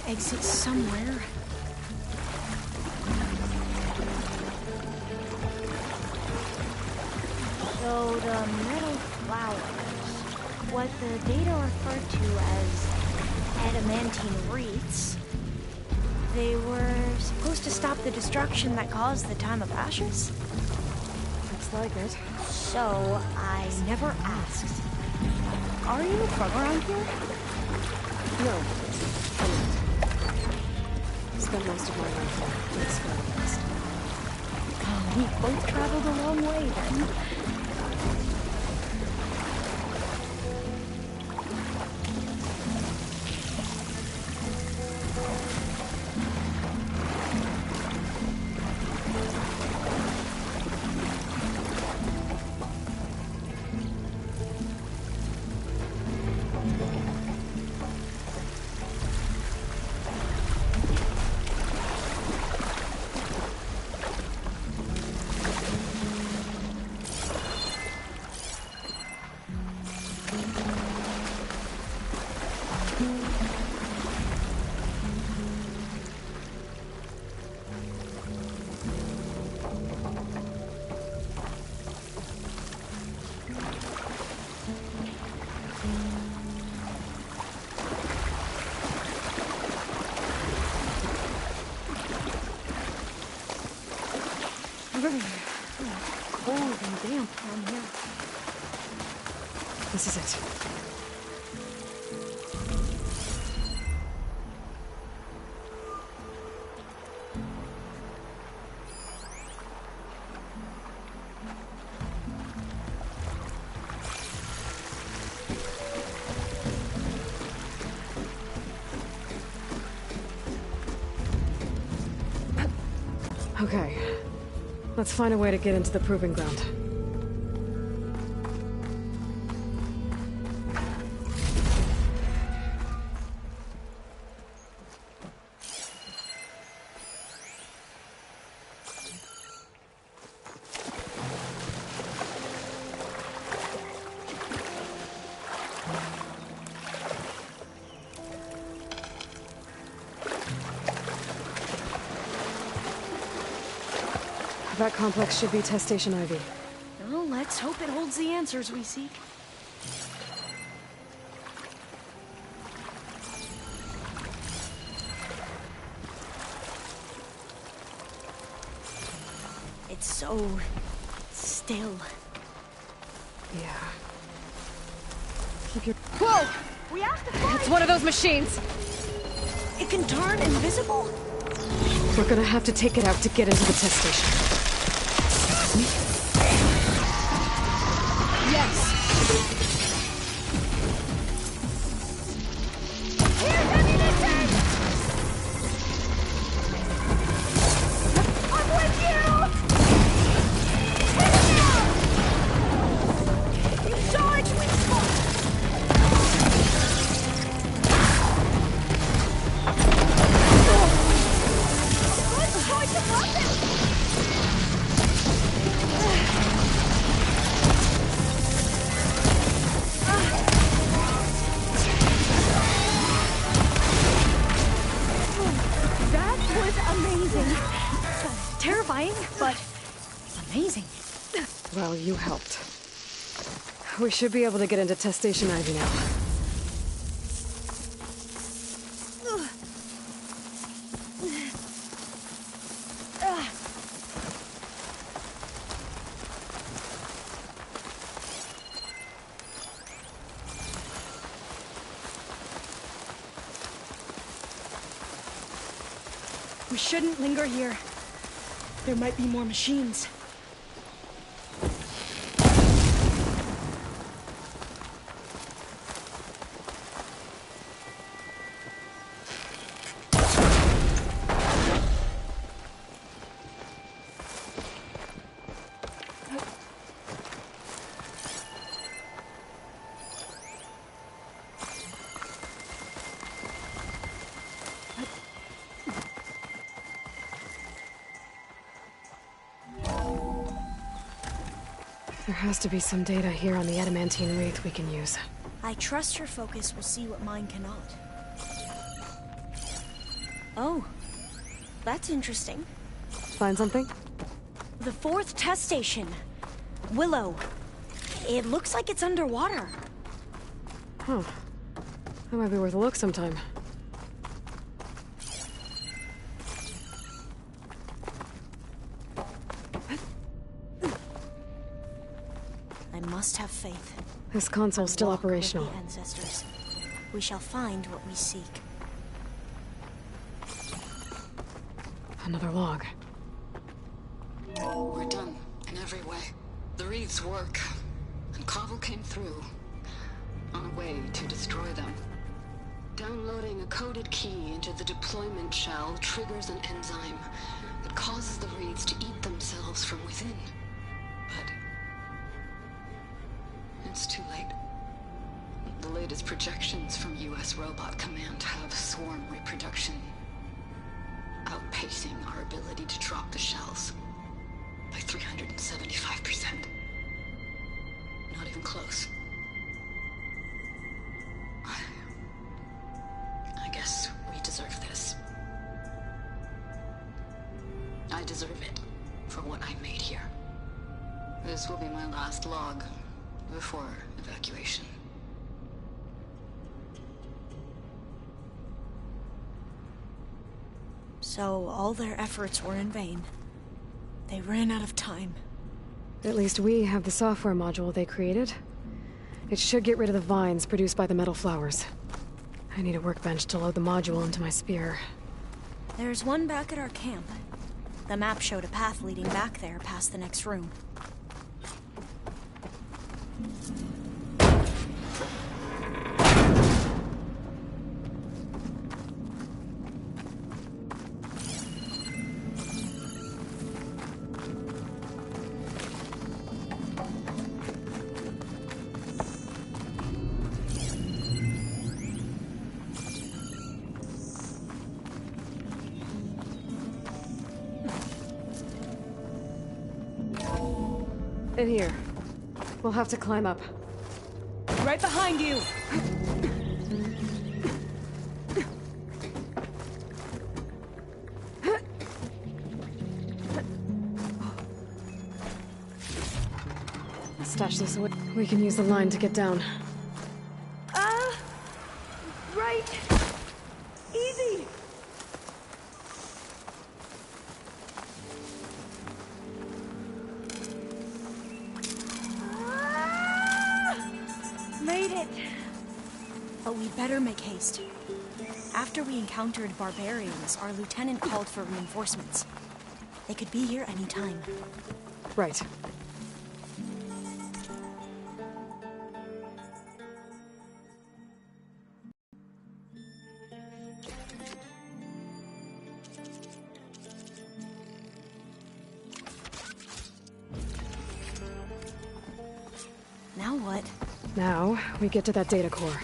Exit somewhere. So the metal flowers, what the data referred to as adamantine wreaths, they were supposed to stop the destruction that caused the time of ashes? Looks like it. So I never asked. Are you from around here? No. Spent most of my life in this forest. Oh, we both traveled a long way then. Cold and damp down here. This is it. Okay. Let's find a way to get into the proving ground. That complex should be Test Station Ivy. Well, let's hope it holds the answers we seek. It's so still. Yeah. Keep your... Whoa! We have to find... It's one of those machines! It can turn invisible? We're gonna have to take it out to get into the test station. Yes! Here's ammunition! I'm with you! Hit it now! Enjoy sweet spot! Good choice of weapon! Amazing. Terrifying, but amazing. Well, you helped. We should be able to get into Test Station Ivy now. We shouldn't linger here. There might be more machines. There has to be some data here on the adamantine wreath we can use. I trust your focus will see what mine cannot. Oh, that's interesting. Find something? The 4th test station. Willow. It looks like it's underwater. Huh. That might be worth a look sometime. I must have faith. This console's still Walk with operational. the ancestors. We shall find what we seek. Another log. We're done in every way. The wreaths work, and Cobble came through on a way to destroy them. Downloading a coded key into the deployment shell triggers an enzyme that causes the wreaths to eat themselves from within. But it's too late. The latest projections from US Robot Command have swarm reproduction outpacing our ability to drop the shells by 375%. Not even close. deserve it for what I made here. This will be my last log before evacuation. So all their efforts were in vain. They ran out of time. At least we have the software module they created. It should get rid of the vines produced by the metal flowers. I need a workbench to load the module into my spear. There's one back at our camp. The map showed a path leading back there past the next room. In here. We'll have to climb up. Right behind you! Stash this away. We can use the line to get down. Right. Easy. Made it. But we better make haste. After we encountered barbarians, our lieutenant called for reinforcements. They could be here any time. Right. Now what? Now, we get to that data core.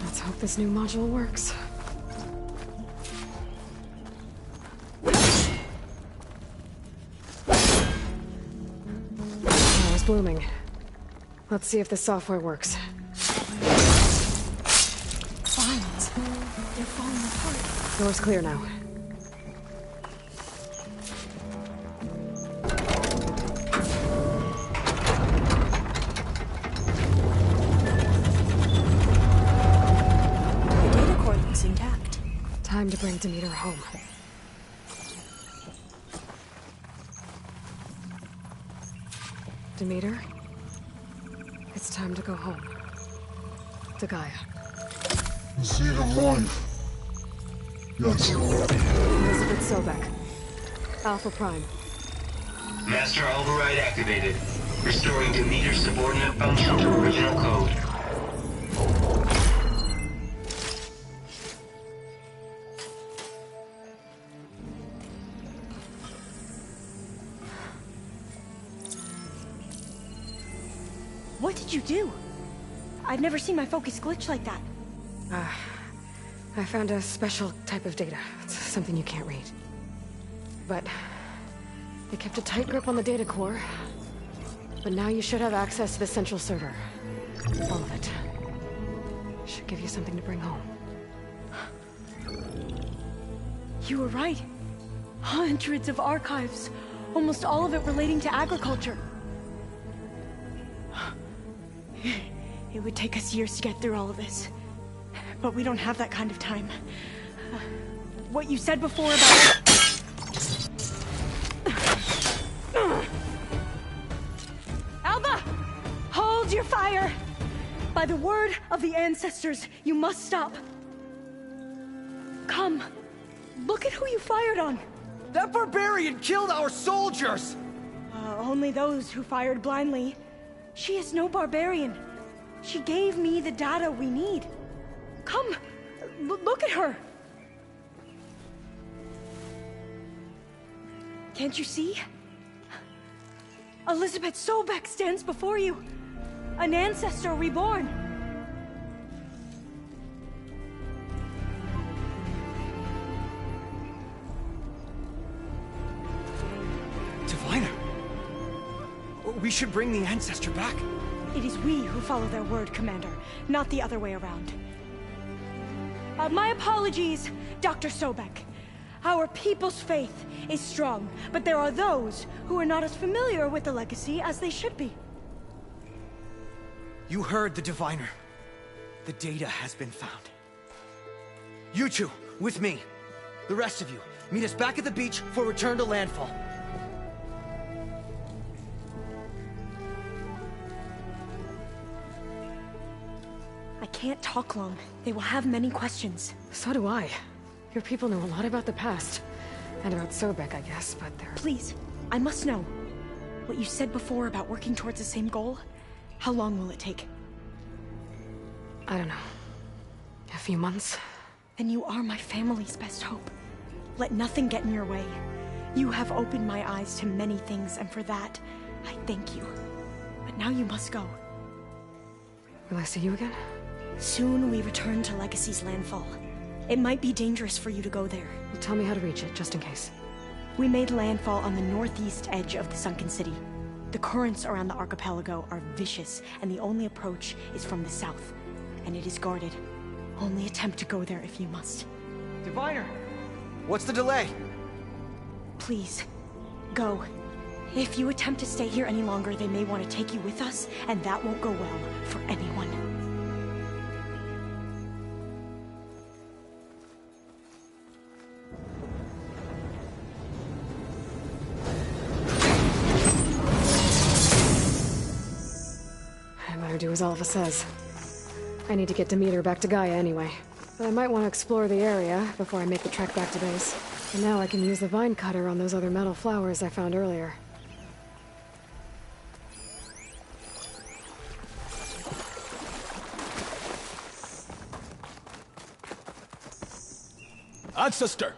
Let's hope this new module works. Power's blooming. Let's see if the software works. Vines. They're falling apart. Door's clear now. The data core looks intact. Time to bring Demeter home. Demeter, it's time to go home. To Gaia. See the one. Yes. Elizabeth Sobek. Alpha Prime. Master override activated. Restoring Demeter's subordinate function to original code. What did you do? I've never seen my focus glitch like that. I found a special type of data. It's something you can't read. But they kept a tight grip on the data core. But now you should have access to the central server. All of it. Should give you something to bring home. You were right. Hundreds of archives. Almost all of it relating to agriculture. It would take us years to get through all of this. But we don't have that kind of time. What you said before about... Alba! Hold your fire! By the word of the ancestors, you must stop. Come. Look at who you fired on. That barbarian killed our soldiers! Only those who fired blindly. She is no barbarian. She gave me the data we need. Come, Look at her! Can't you see? Elizabeth Sobeck stands before you. An ancestor reborn. Diviner! We should bring the ancestor back. It is we who follow their word, Commander, not the other way around. My apologies, Dr. Sobeck. Our people's faith is strong, but there are those who are not as familiar with the legacy as they should be. You heard the diviner. The data has been found. You two, with me. The rest of you, meet us back at the beach for return to landfall. I can't talk long. They will have many questions. So do I. Your people know a lot about the past. And about Sobeck, I guess, but they're... Please, I must know. What you said before about working towards the same goal, how long will it take? I don't know. A few months? Then you are my family's best hope. Let nothing get in your way. You have opened my eyes to many things, and for that, I thank you. But now you must go. Will I see you again? Soon we return to Legacy's landfall. It might be dangerous for you to go there. Well, tell me how to reach it, just in case. We made landfall on the northeast edge of the sunken city. The currents around the archipelago are vicious, and the only approach is from the south. And it is guarded. Only attempt to go there if you must. Diviner! What's the delay? Please, go. If you attempt to stay here any longer, they may want to take you with us, and that won't go well for anyone. Do as Alva says. I need to get Demeter back to Gaia anyway. But I might want to explore the area before I make the trek back to base. And now I can use the vine cutter on those other metal flowers I found earlier. Ancestor!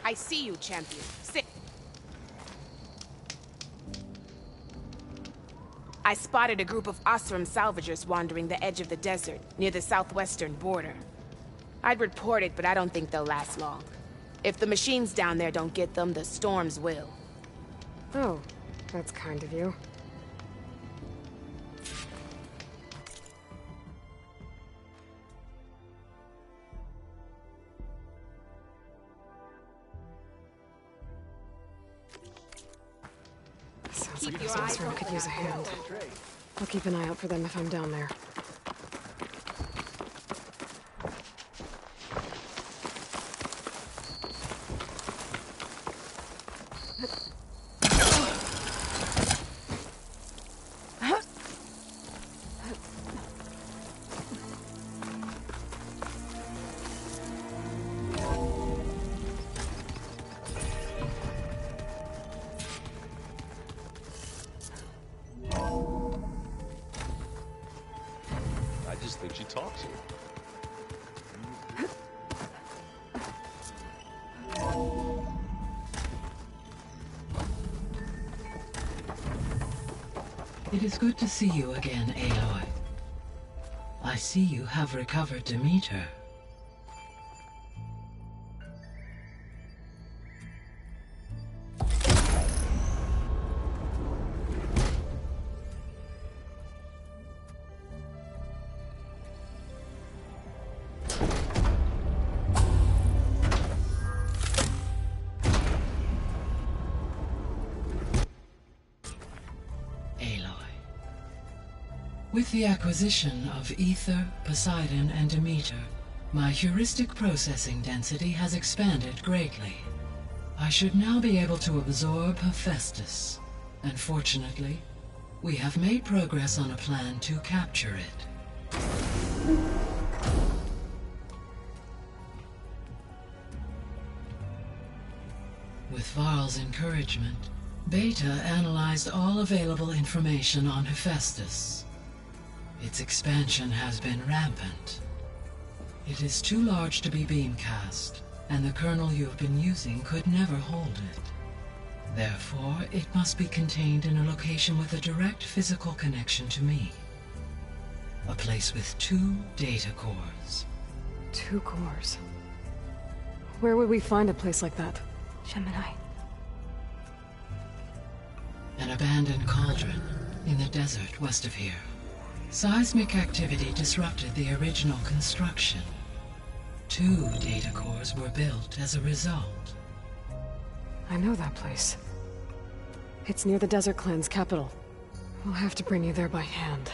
I see you, champion. Sit. I spotted a group of Osram salvagers wandering the edge of the desert, near the southwestern border. I'd report it, but I don't think they'll last long. If the machines down there don't get them, the storms will. Oh, that's kind of you. Sounds like this Osram could use a hand. I'll keep an eye out for them if I'm down there. I just think she talks here. It is good to see you again, Aloy. I see you have recovered Demeter. With the acquisition of Ether, Poseidon, and Demeter, my heuristic processing density has expanded greatly. I should now be able to absorb Hephaestus, and fortunately, we have made progress on a plan to capture it. With Varl's encouragement, Beta analyzed all available information on Hephaestus. Its expansion has been rampant. It is too large to be beamcast, and the kernel you have been using could never hold it. Therefore, it must be contained in a location with a direct physical connection to me. A place with 2 data cores. 2 cores? Where would we find a place like that? Gemini. An abandoned cauldron in the desert west of here. Seismic activity disrupted the original construction. 2 data cores were built as a result. I know that place. It's near the Desert Clan's capital. We'll have to bring you there by hand.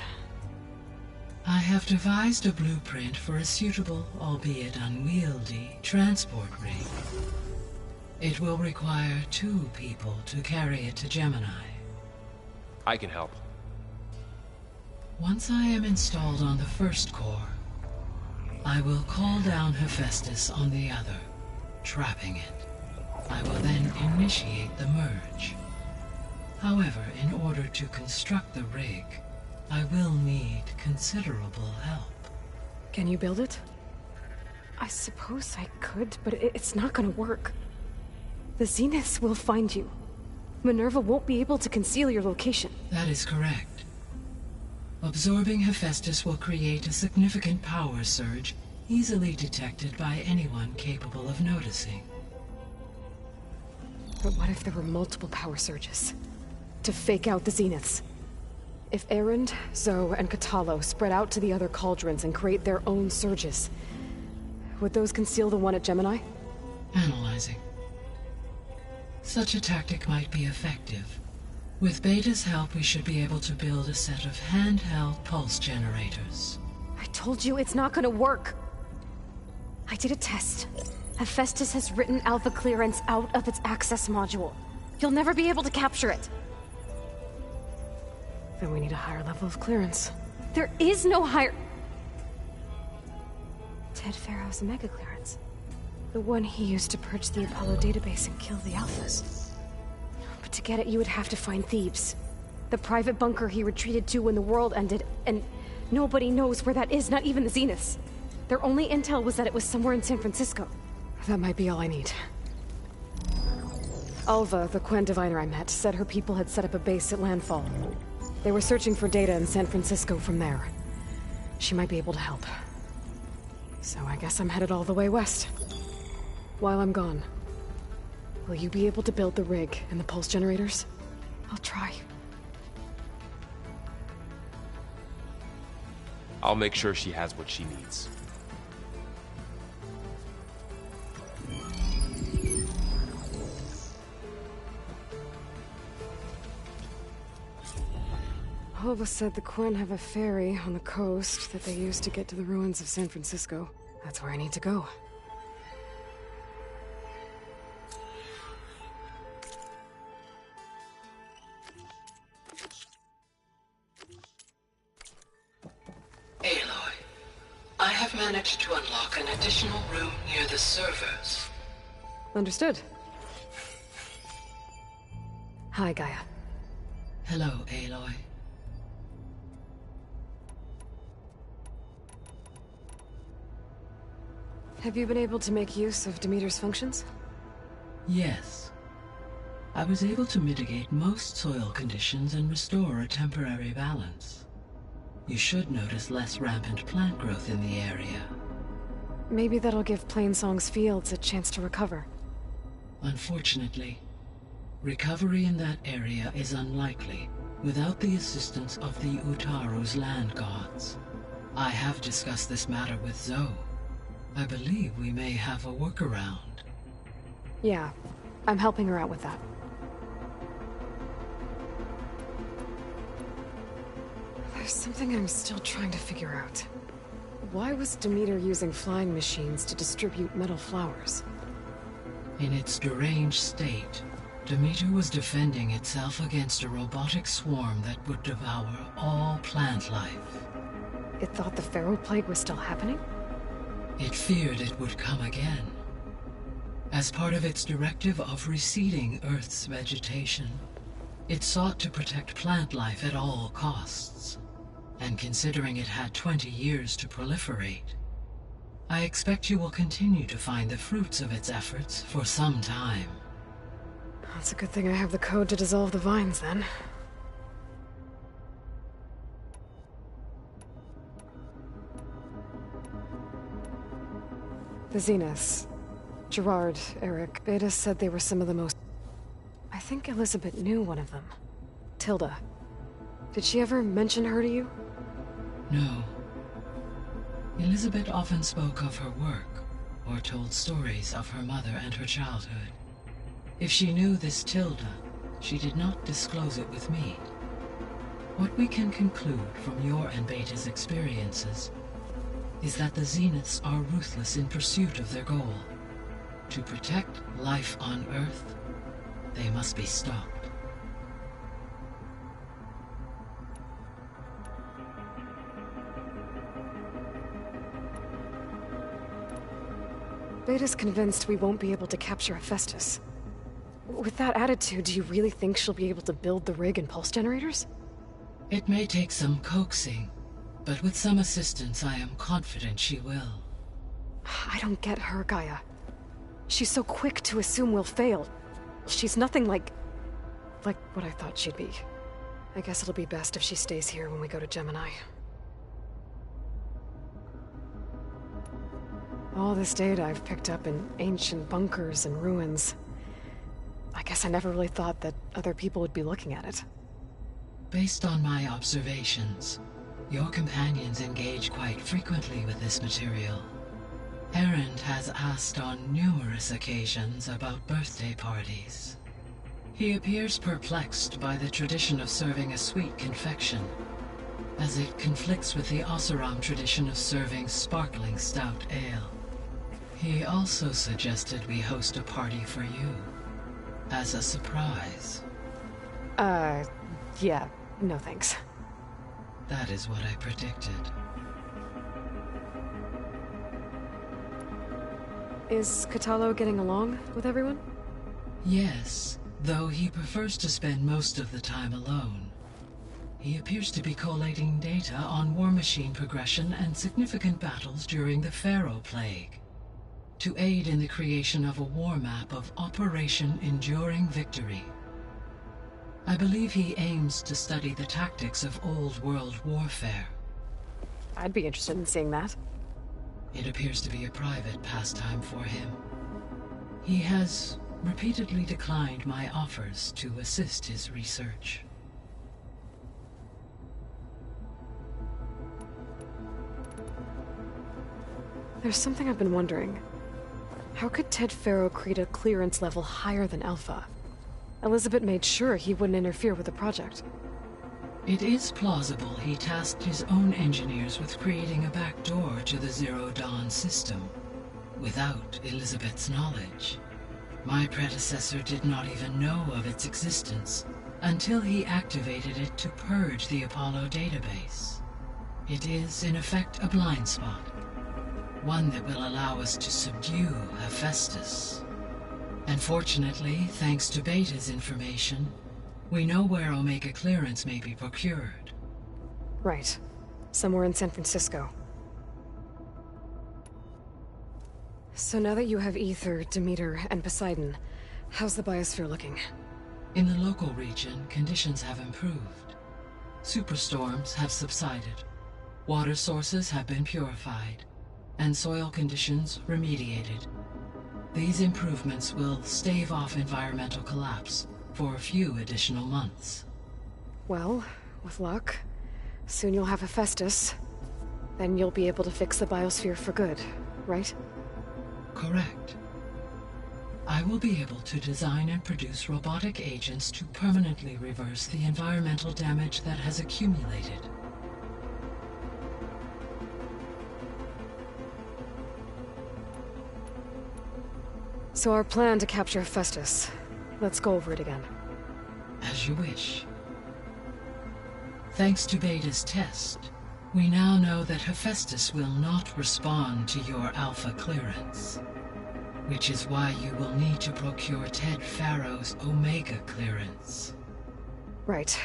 I have devised a blueprint for a suitable, albeit unwieldy, transport rig. It will require 2 people to carry it to Gemini. I can help. Once I am installed on the first core, I will call down Hephaestus on the other, trapping it. I will then initiate the merge. However, in order to construct the rig, I will need considerable help. Can you build it? I suppose I could, but it's not gonna work. The Zeniths will find you. Minerva won't be able to conceal your location. That is correct. Absorbing Hephaestus will create a significant power surge, easily detected by anyone capable of noticing. But what if there were multiple power surges? To fake out the Zeniths? If Erend, Zoe, and Katalo spread out to the other cauldrons and create their own surges, would those conceal the one at Gemini? Analyzing. Such a tactic might be effective. With Beta's help, we should be able to build a set of handheld pulse generators. I told you it's not gonna work. I did a test. Hephaestus has written Alpha clearance out of its access module. You'll never be able to capture it. Then we need a higher level of clearance. There is no higher... Ted Pharaoh's mega clearance. The one he used to purge the Apollo database and kill the Alphas. But to get it, you would have to find Thebes. The private bunker he retreated to when the world ended, and nobody knows where that is, not even the Zeniths. Their only intel was that it was somewhere in San Francisco. That might be all I need. Alva, the Quen diviner I met, said her people had set up a base at Landfall. They were searching for data in San Francisco from there. She might be able to help. So I guess I'm headed all the way west. While I'm gone, will you be able to build the rig and the pulse generators? I'll try. I'll make sure she has what she needs. Alva said the Quen have a ferry on the coast that they use to get to the ruins of San Francisco. That's where I need to go. Aloy, I have managed to unlock an additional room near the servers. Understood. Hi, Gaia. Hello, Aloy. Have you been able to make use of Demeter's functions? Yes. I was able to mitigate most soil conditions and restore a temporary balance. You should notice less rampant plant growth in the area. Maybe that'll give Plainsong's fields a chance to recover. Unfortunately, recovery in that area is unlikely without the assistance of the Utaru's land gods. I have discussed this matter with Zoe. I believe we may have a workaround. Yeah, I'm helping her out with that. There's something I'm still trying to figure out. Why was Demeter using flying machines to distribute metal flowers? In its deranged state, Demeter was defending itself against a robotic swarm that would devour all plant life. It thought the Pharaoh Plague was still happening? It feared it would come again. As part of its directive of reseeding Earth's vegetation, it sought to protect plant life at all costs. And considering it had 20 years to proliferate, I expect you will continue to find the fruits of its efforts for some time. That's a good thing I have the code to dissolve the vines, then. The Zeniths. Gerard, Eric, Beta said they were some of the most... I think Elizabeth knew one of them. Tilda. Did she ever mention her to you? No. Elizabeth often spoke of her work, or told stories of her mother and her childhood. If she knew this Tilda, she did not disclose it with me. What we can conclude from your and Beta's experiences is that the Zeniths are ruthless in pursuit of their goal. To protect life on Earth, they must be stopped. Beta's convinced we won't be able to capture Hephaestus. With that attitude, do you really think she'll be able to build the rig and pulse generators? It may take some coaxing, but with some assistance I am confident she will. I don't get her, Gaia. She's so quick to assume we'll fail. She's nothing like what I thought she'd be. I guess it'll be best if she stays here when we go to Gemini. All this data I've picked up in ancient bunkers and ruins. I guess I never really thought that other people would be looking at it. Based on my observations, your companions engage quite frequently with this material. Erend has asked on numerous occasions about birthday parties. He appears perplexed by the tradition of serving a sweet confection, as it conflicts with the Oseram tradition of serving sparkling stout ale. He also suggested we host a party for you, as a surprise. Yeah, no thanks. That is what I predicted. Is Catalo getting along with everyone? Yes, though he prefers to spend most of the time alone. He appears to be collating data on war machine progression and significant battles during the Pharaoh Plague, to aid in the creation of a war map of Operation Enduring Victory. I believe he aims to study the tactics of old world warfare. I'd be interested in seeing that. It appears to be a private pastime for him. He has repeatedly declined my offers to assist his research. There's something I've been wondering. How could Ted Faro create a clearance level higher than Alpha? Elizabeth made sure he wouldn't interfere with the project. It is plausible he tasked his own engineers with creating a backdoor to the Zero Dawn system, without Elizabeth's knowledge. My predecessor did not even know of its existence until he activated it to purge the Apollo database. It is, in effect, a blind spot. One that will allow us to subdue Hephaestus. And fortunately, thanks to Beta's information, we know where Omega clearance may be procured. Right. Somewhere in San Francisco. So now that you have Ether, Demeter, and Poseidon, how's the biosphere looking? In the local region, conditions have improved. Superstorms have subsided, water sources have been purified, and soil conditions remediated. These improvements will stave off environmental collapse for a few additional months. Well, with luck, soon you'll have Hephaestus. Then you'll be able to fix the biosphere for good, right? Correct. I will be able to design and produce robotic agents to permanently reverse the environmental damage that has accumulated. So our plan to capture Hephaestus. Let's go over it again. As you wish. Thanks to Beta's test, we now know that Hephaestus will not respond to your Alpha clearance. Which is why you will need to procure Ted Farrow's Omega clearance. Right.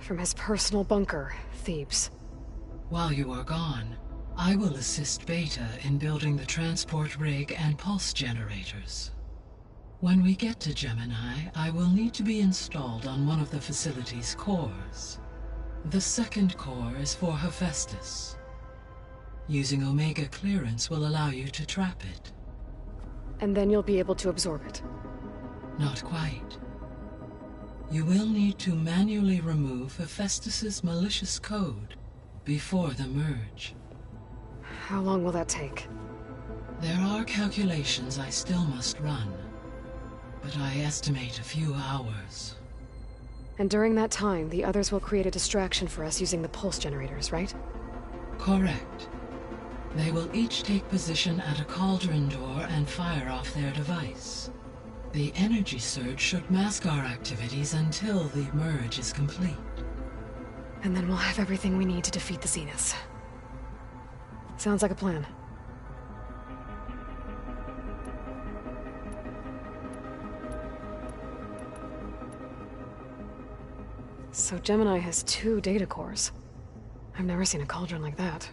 From his personal bunker, Thebes. While you are gone, I will assist Beta in building the transport rig and pulse generators. When we get to Gemini, I will need to be installed on one of the facility's cores. The second core is for Hephaestus. Using Omega clearance will allow you to trap it. And then you'll be able to absorb it. Not quite. You will need to manually remove Hephaestus's malicious code before the merge. How long will that take? There are calculations I still must run, but I estimate a few hours. And during that time, the others will create a distraction for us using the pulse generators, right? Correct. They will each take position at a cauldron door and fire off their device. The energy surge should mask our activities until the merge is complete. And then we'll have everything we need to defeat the Zeniths. Sounds like a plan. So Gemini has 2 data cores. I've never seen a cauldron like that.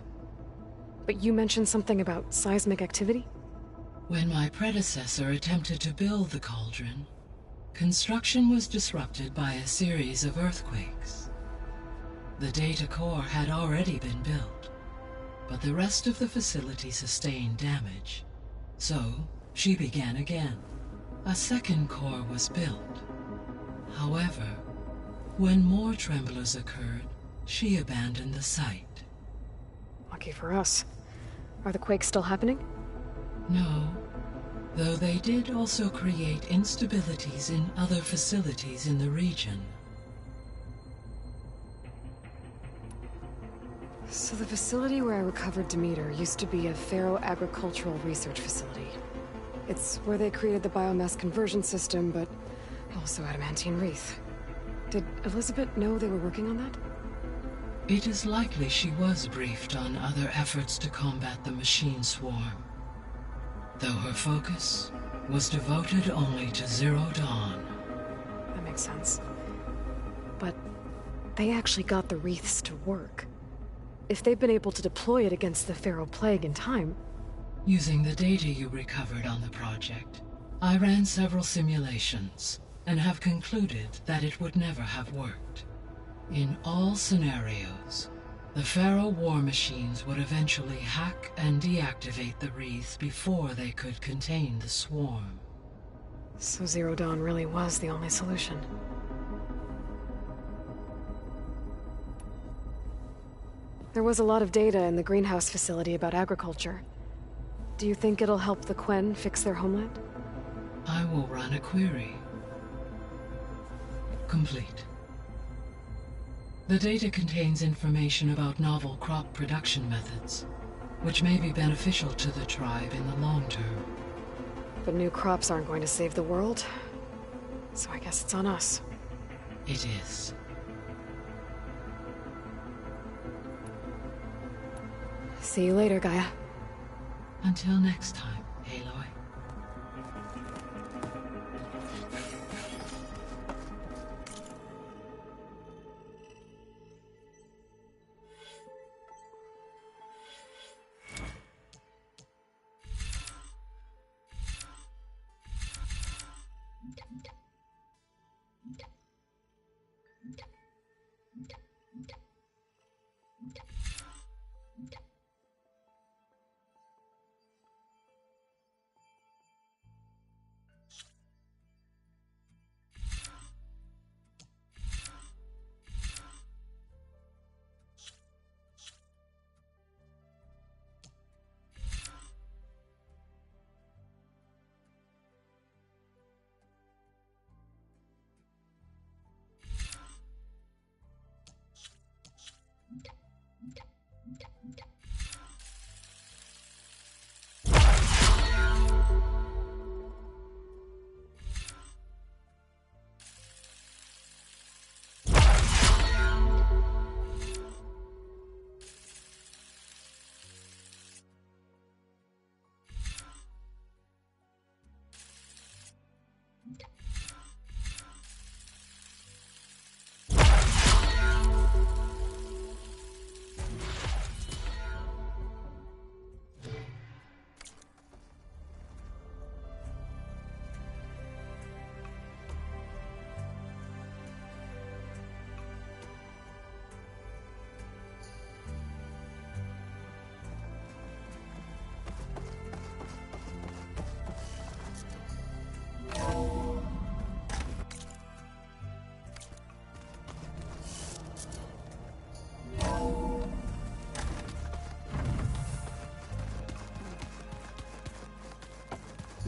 But you mentioned something about seismic activity? When my predecessor attempted to build the cauldron, construction was disrupted by a series of earthquakes. The data core had already been built, but the rest of the facility sustained damage. So, she began again. A second core was built. However, when more tremblers occurred, she abandoned the site. Lucky for us. Are the quakes still happening? No, though they did also create instabilities in other facilities in the region. So the facility where I recovered Demeter used to be a Pharaoh agricultural research facility. It's where they created the biomass conversion system, but also adamantine wreath. Did Elizabeth know they were working on that? It is likely she was briefed on other efforts to combat the machine swarm, though her focus was devoted only to Zero Dawn. That makes sense. But they actually got the wreaths to work. If they've been able to deploy it against the Pharaoh Plague in time... Using the data you recovered on the project, I ran several simulations and have concluded that it would never have worked. In all scenarios, the Pharaoh war machines would eventually hack and deactivate the wreaths before they could contain the swarm. So Zero Dawn really was the only solution. There was a lot of data in the greenhouse facility about agriculture. Do you think it'll help the Quen fix their homeland? I will run a query. Complete. The data contains information about novel crop production methods, which may be beneficial to the tribe in the long term. But new crops aren't going to save the world, so I guess it's on us. It is. See you later, Gaia. Until next time, Aloy.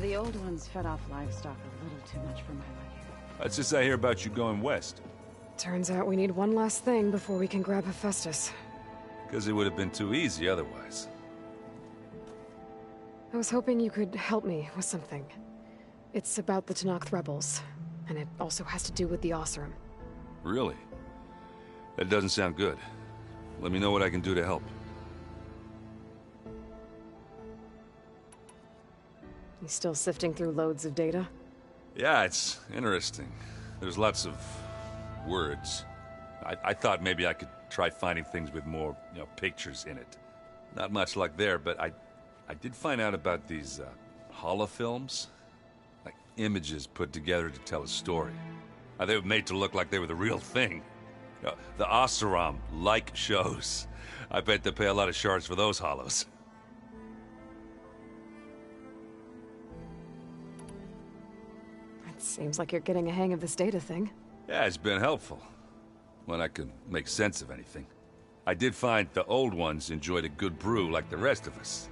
The old ones fed off livestock a little too much for my liking. That's just I hear about you going west. Turns out we need one last thing before we can grab Hephaestus. Because it would have been too easy otherwise. I was hoping you could help me with something. It's about the Tenakth rebels, and it also has to do with the Oseram. Really? That doesn't sound good. Let me know what I can do to help. You still sifting through loads of data? Yeah, it's interesting. There's lots of words. I thought maybe I could try finding things with more, pictures in it. Not much luck there, but I did find out about these holofilms. Like images put together to tell a story. They were made to look like they were the real thing. The Oseram like shows. I bet they pay a lot of shards for those holos. It seems like you're getting a hang of this data thing. Yeah, it's been helpful. When I could make sense of anything. I did find the old ones enjoyed a good brew like the rest of us.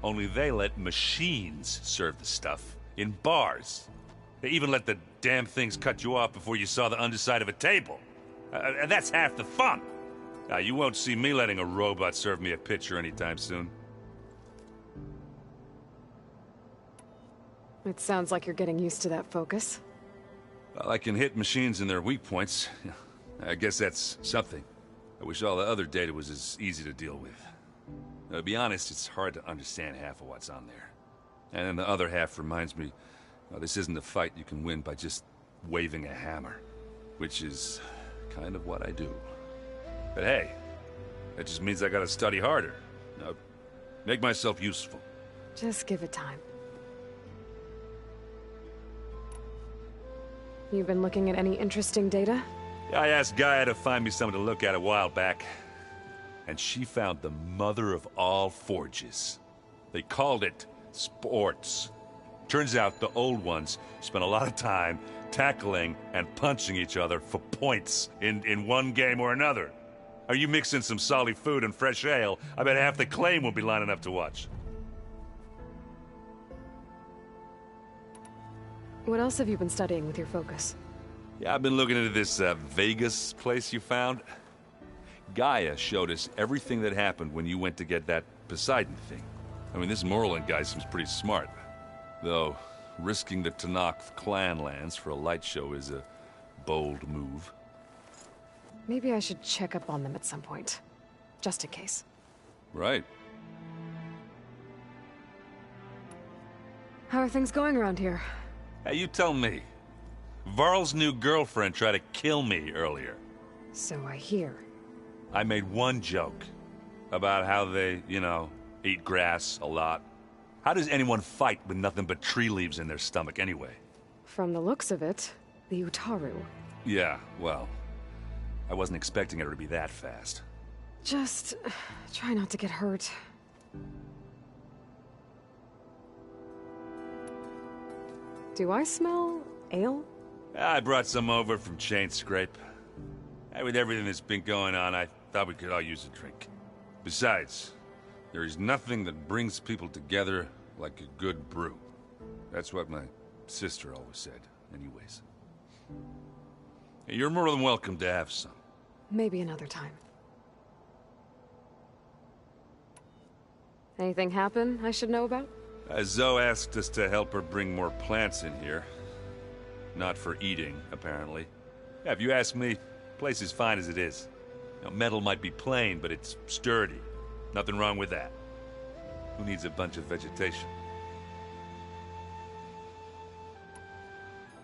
Only they let machines serve the stuff in bars. They even let the damn things cut you off before you saw the underside of a table. And that's half the fun. You won't see me letting a robot serve me a pitcher anytime soon. It sounds like you're getting used to that focus. Well, I can hit machines in their weak points. I guess that's something. I wish all the other data was as easy to deal with. To be honest, it's hard to understand half of what's on there. And then the other half reminds me, this isn't a fight you can win by just waving a hammer. Which is kind of what I do. But hey, that just means I gotta study harder. Make myself useful. Just give it time. You've been looking at any interesting data? I asked Gaia to find me something to look at a while back. And she found the mother of all forges. They called it sports. Turns out the old ones spent a lot of time tackling and punching each other for points in one game or another. Are you mixing some solid food and fresh ale? I bet half the claim will be lining up to watch. What else have you been studying with your focus? Yeah, I've been looking into this Vegas place you found. Gaia showed us everything that happened when you went to get that Poseidon thing. I mean, this Merlin guy seems pretty smart. Though, risking the Tenakth clan lands for a light show is a bold move. Maybe I should check up on them at some point. Just in case. Right. How are things going around here? Hey, you tell me. Varl's new girlfriend tried to kill me earlier. So I hear. I made one joke. About how they, eat grass a lot. How does anyone fight with nothing but tree leaves in their stomach anyway? From the looks of it, the Utaru. Yeah, well, I wasn't expecting her to be that fast. Just try not to get hurt. Do I smell ale? I brought some over from Chain Scrape. With everything that's been going on, I thought we could all use a drink. Besides, there is nothing that brings people together like a good brew. That's what my sister always said, anyways. You're more than welcome to have some. Maybe another time. Anything happen I should know about? Zoe asked us to help her bring more plants in here. Not for eating, apparently. Yeah, if you ask me, the place is fine as it is. Metal might be plain, but it's sturdy. Nothing wrong with that. Who needs a bunch of vegetation?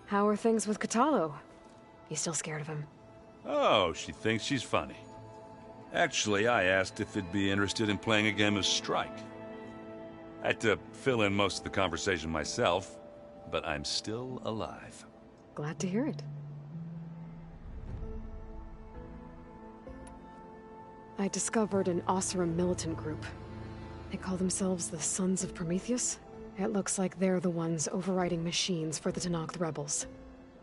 How are things with Katalo? You still scared of him? Oh, she thinks she's funny. Actually, I asked if it'd be interested in playing a game of Strike. I had to fill in most of the conversation myself, but I'm still alive. Glad to hear it. I discovered an Oseram militant group. They call themselves the Sons of Prometheus. It looks like they're the ones overriding machines for the Tenakth rebels.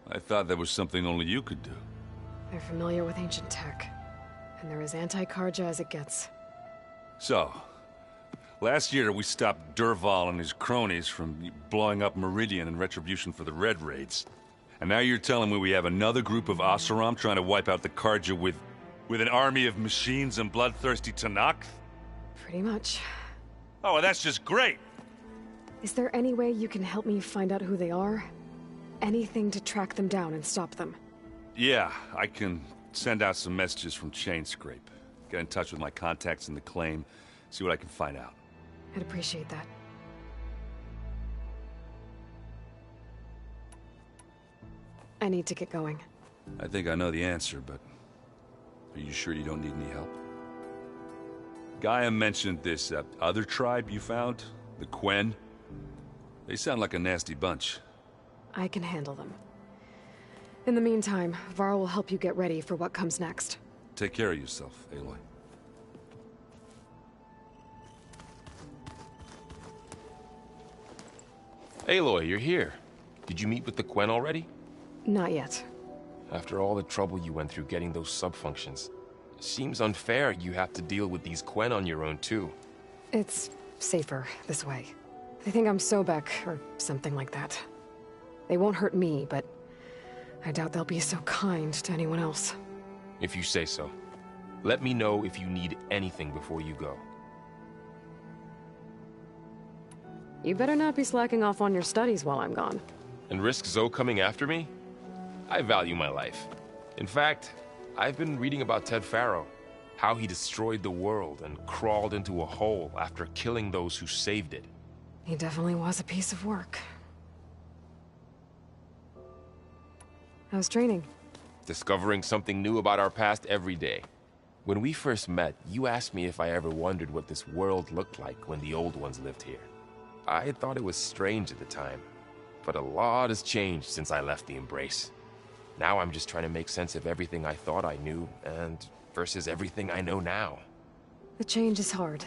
I thought that was something only you could do. They're familiar with ancient tech, and they're as anti-Karja as it gets. So, Last year, we stopped Durval and his cronies from blowing up Meridian in retribution for the Red Raids. And now you're telling me we have another group of Oseram trying to wipe out the Karja with an army of machines and bloodthirsty Tanakh? Pretty much. Oh, well, that's just great! Is there any way you can help me find out who they are? Anything to track them down and stop them? Yeah, I can send out some messages from Chainscrape. Get in touch with my contacts in the claim, see what I can find out. I'd appreciate that. I need to get going. I think I know the answer, but are you sure you don't need any help? Gaia mentioned this other tribe you found, the Quen. They sound like a nasty bunch. I can handle them. In the meantime, Varl will help you get ready for what comes next. Take care of yourself, Aloy. Aloy, you're here. Did you meet with the Quen already? Not yet. After all the trouble you went through getting those subfunctions, seems unfair you have to deal with these Quen on your own too. It's safer this way. They think I'm Sobek, or something like that. They won't hurt me, but I doubt they'll be so kind to anyone else. If you say so. Let me know if you need anything before you go. You better not be slacking off on your studies while I'm gone. And risk Zoe coming after me? I value my life. In fact, I've been reading about Ted Faro. How he destroyed the world and crawled into a hole after killing those who saved it. He definitely was a piece of work. How's training? Discovering something new about our past every day. When we first met, you asked me if I ever wondered what this world looked like when the old ones lived here. I had thought it was strange at the time, but a lot has changed since I left the Embrace. Now I'm just trying to make sense of everything I thought I knew, and versus everything I know now. The change is hard,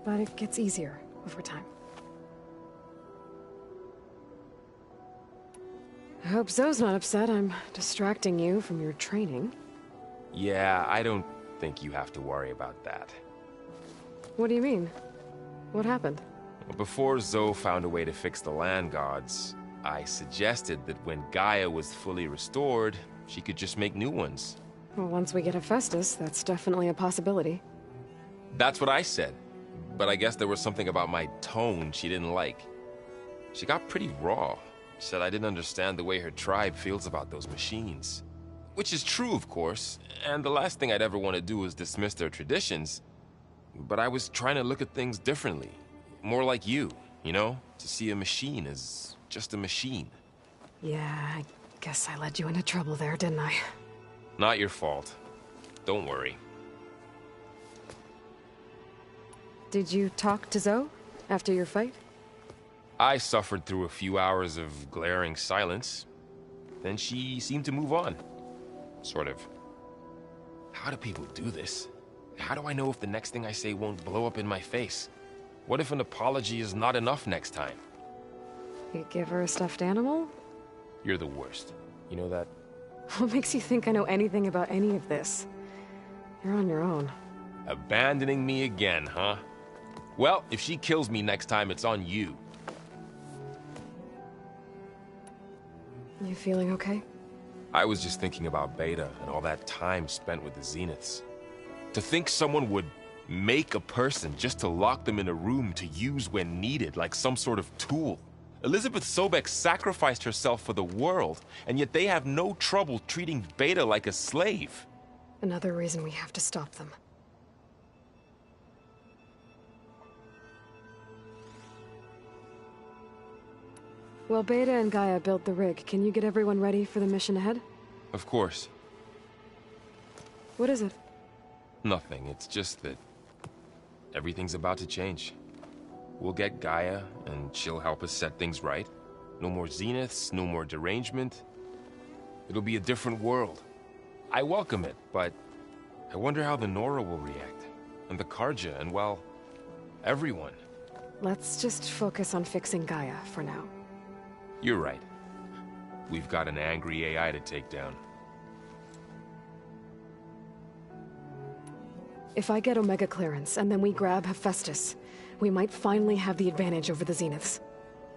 but it gets easier over time. I hope Zoe's not upset I'm distracting you from your training. Yeah, I don't think you have to worry about that. What do you mean? What happened? Before Zoe found a way to fix the land gods, I suggested that when Gaia was fully restored, she could just make new ones. Well, once we get Hephaestus, that's definitely a possibility. That's what I said. But I guess there was something about my tone she didn't like. She got pretty raw. Said I didn't understand the way her tribe feels about those machines. Which is true, of course, and the last thing I'd ever want to do is dismiss their traditions. But I was trying to look at things differently. More like you know? To see a machine as just a machine. Yeah, I guess I led you into trouble there, didn't I? Not your fault. Don't worry. Did you talk to Zoe after your fight? I suffered through a few hours of glaring silence. Then she seemed to move on. Sort of. How do people do this? How do I know if the next thing I say won't blow up in my face? What if an apology is not enough next time? You give her a stuffed animal? You're the worst. You know that? What makes you think I know anything about any of this? You're on your own. Abandoning me again, huh? Well, if she kills me next time, it's on you. You feeling okay? I was just thinking about Beta and all that time spent with the Zeniths. To think someone would make a person just to lock them in a room to use when needed, like some sort of tool. Elizabeth Sobek sacrificed herself for the world, and yet they have no trouble treating Beta like a slave. Another reason we have to stop them. While Beta and Gaia build the rig, can you get everyone ready for the mission ahead? Of course. What is it? Nothing. It's just that everything's about to change. We'll get Gaia, and she'll help us set things right. No more Zeniths, no more derangement. It'll be a different world. I welcome it, but I wonder how the Nora will react. And the Karja, and well, everyone. Let's just focus on fixing Gaia for now. You're right. We've got an angry AI to take down. If I get Omega clearance, and then we grab Hephaestus, we might finally have the advantage over the Zeniths.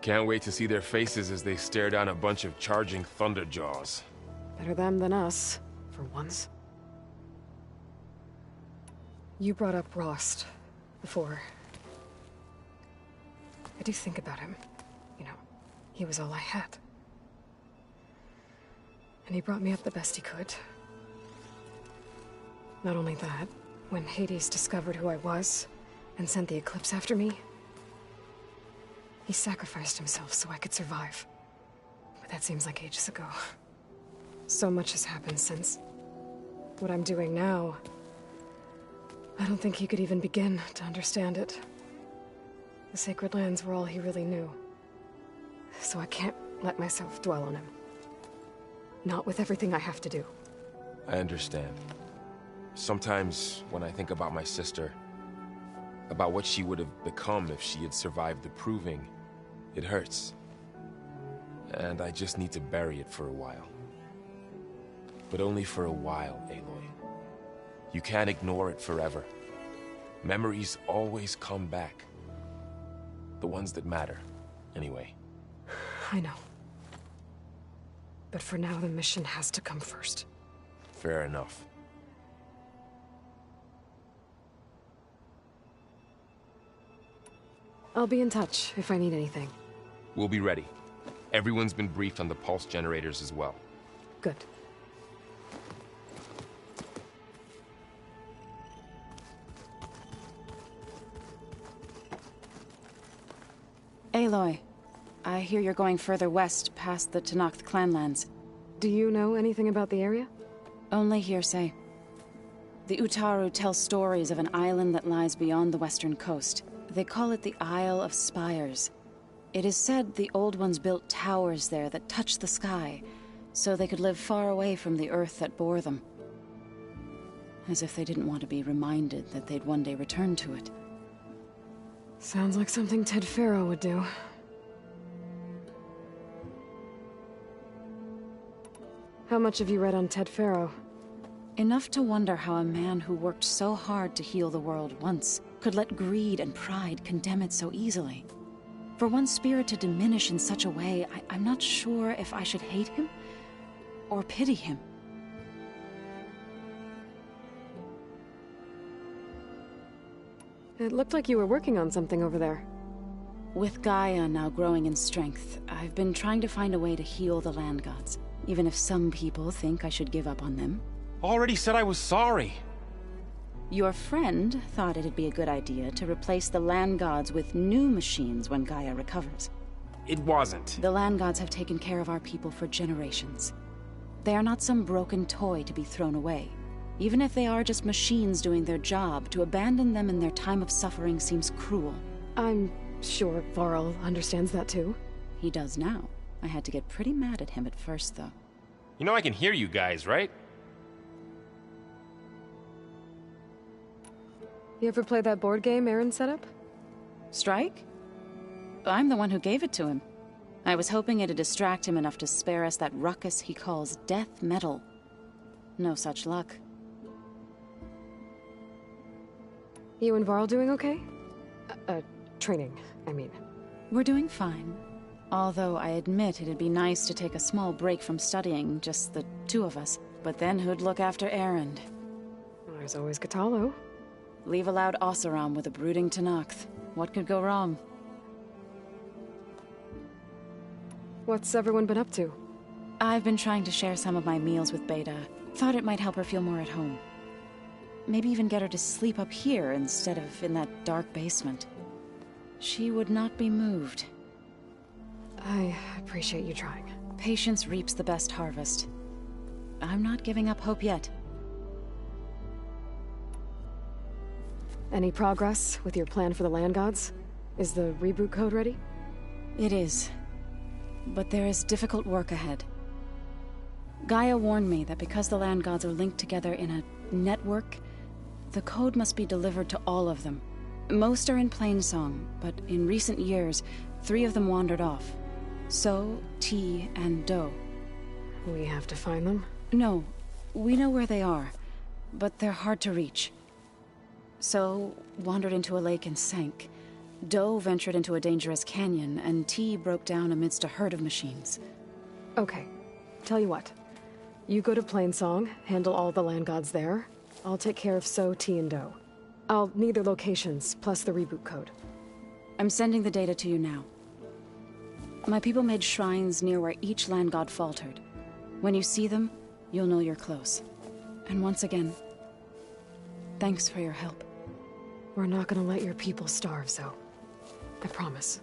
Can't wait to see their faces as they stare down a bunch of charging Thunderjaws. Better them than us, for once. You brought up Rost before. I do think about him. You know, he was all I had. And he brought me up the best he could. Not only that, when Hades discovered who I was and sent the Eclipse after me, he sacrificed himself so I could survive. But that seems like ages ago. So much has happened since. What I'm doing now, I don't think he could even begin to understand it. The Sacred Lands were all he really knew. So I can't let myself dwell on him. Not with everything I have to do. I understand. Sometimes, when I think about my sister, about what she would have become if she had survived the Proving, it hurts. And I just need to bury it for a while. But only for a while, Aloy. You can't ignore it forever. Memories always come back. The ones that matter, anyway. I know. But for now, the mission has to come first. Fair enough. I'll be in touch if I need anything. We'll be ready. Everyone's been briefed on the pulse generators as well. Good. Aloy, I hear you're going further west past the Tenakth clanlands. Do you know anything about the area? Only hearsay. The Utaru tell stories of an island that lies beyond the western coast. They call it the Isle of Spires. It is said the Old Ones built towers there that touch the sky, so they could live far away from the earth that bore them. As if they didn't want to be reminded that they'd one day return to it. Sounds like something Ted Faro would do. How much have you read on Ted Faro? Enough to wonder how a man who worked so hard to heal the world once could let greed and pride condemn it so easily. For one's spirit to diminish in such a way, I'm not sure if I should hate him or pity him. It looked like you were working on something over there. With Gaia now growing in strength, I've been trying to find a way to heal the land gods, even if some people think I should give up on them. Already said I was sorry. Your friend thought it'd be a good idea to replace the land gods with new machines when Gaia recovers. It wasn't. The land gods have taken care of our people for generations. They are not some broken toy to be thrown away. Even if they are just machines doing their job, to abandon them in their time of suffering seems cruel. I'm sure Varl understands that too. He does now. I had to get pretty mad at him at first, though. You know I can hear you guys, right? You ever play that board game Aaron set up? Strike? I'm the one who gave it to him. I was hoping it'd distract him enough to spare us that ruckus he calls death metal. No such luck. You and Varl doing okay? Training, I mean. We're doing fine. Although I admit it'd be nice to take a small break from studying, just the two of us. But then who'd look after Erend? There's always Katalo. Leave a loud Oseram with a brooding Tenakth. What could go wrong? What's everyone been up to? I've been trying to share some of my meals with Beta. Thought it might help her feel more at home. Maybe even get her to sleep up here instead of in that dark basement. She would not be moved. I appreciate you trying. Patience reaps the best harvest. I'm not giving up hope yet. Any progress with your plan for the land gods? Is the reboot code ready? It is. But there is difficult work ahead. Gaia warned me that because the land gods are linked together in a network, the code must be delivered to all of them. Most are in Plainsong, but in recent years, 3 of them wandered off. So, T, and Do. We have to find them? No, we know where they are, but they're hard to reach. So, wandered into a lake and sank. Doe ventured into a dangerous canyon, and T broke down amidst a herd of machines. Okay. Tell you what. You go to Plainsong, handle all the land gods there. I'll take care of So, T, and Doe. I'll need their locations, plus the reboot code. I'm sending the data to you now. My people made shrines near where each land god faltered. When you see them, you'll know you're close. And once again, thanks for your help. We're not gonna let your people starve, So. I promise.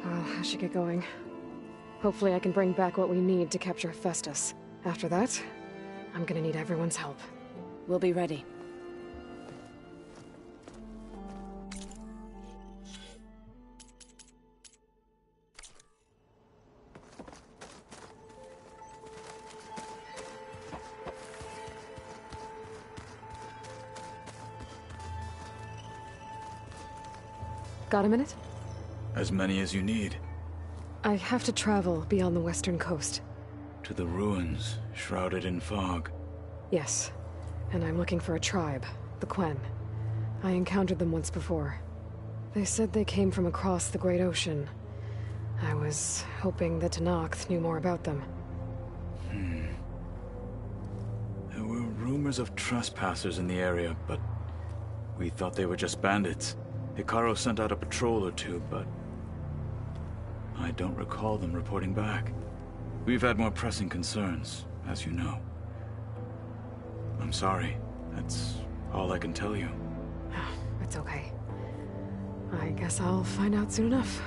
I should get going. Hopefully I can bring back what we need to capture Festus. After that, I'm gonna need everyone's help. We'll be ready. Got a minute? As many as you need. I have to travel beyond the western coast. To the ruins, shrouded in fog. Yes, and I'm looking for a tribe, the Quen. I encountered them once before. They said they came from across the Great Ocean. I was hoping that Tenakth knew more about them. There were rumors of trespassers in the area, but we thought they were just bandits. Hikaru sent out a patrol or two, but I don't recall them reporting back. We've had more pressing concerns, as you know. I'm sorry. That's all I can tell you. It's okay. I guess I'll find out soon enough.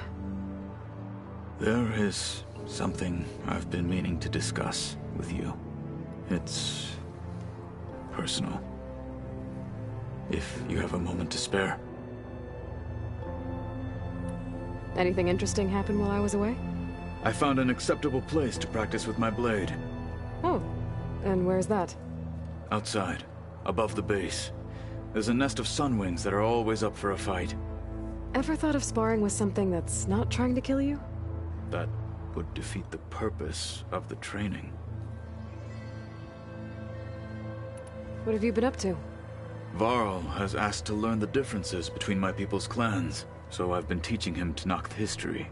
There is something I've been meaning to discuss with you. It's personal. If you have a moment to spare. Anything interesting happen while I was away? I found an acceptable place to practice with my blade. Oh, and where's that? Outside, above the base. There's a nest of sunwings that are always up for a fight. Ever thought of sparring with something that's not trying to kill you? That would defeat the purpose of the training. What have you been up to? Varl has asked to learn the differences between my people's clans, so I've been teaching him Tenakth history.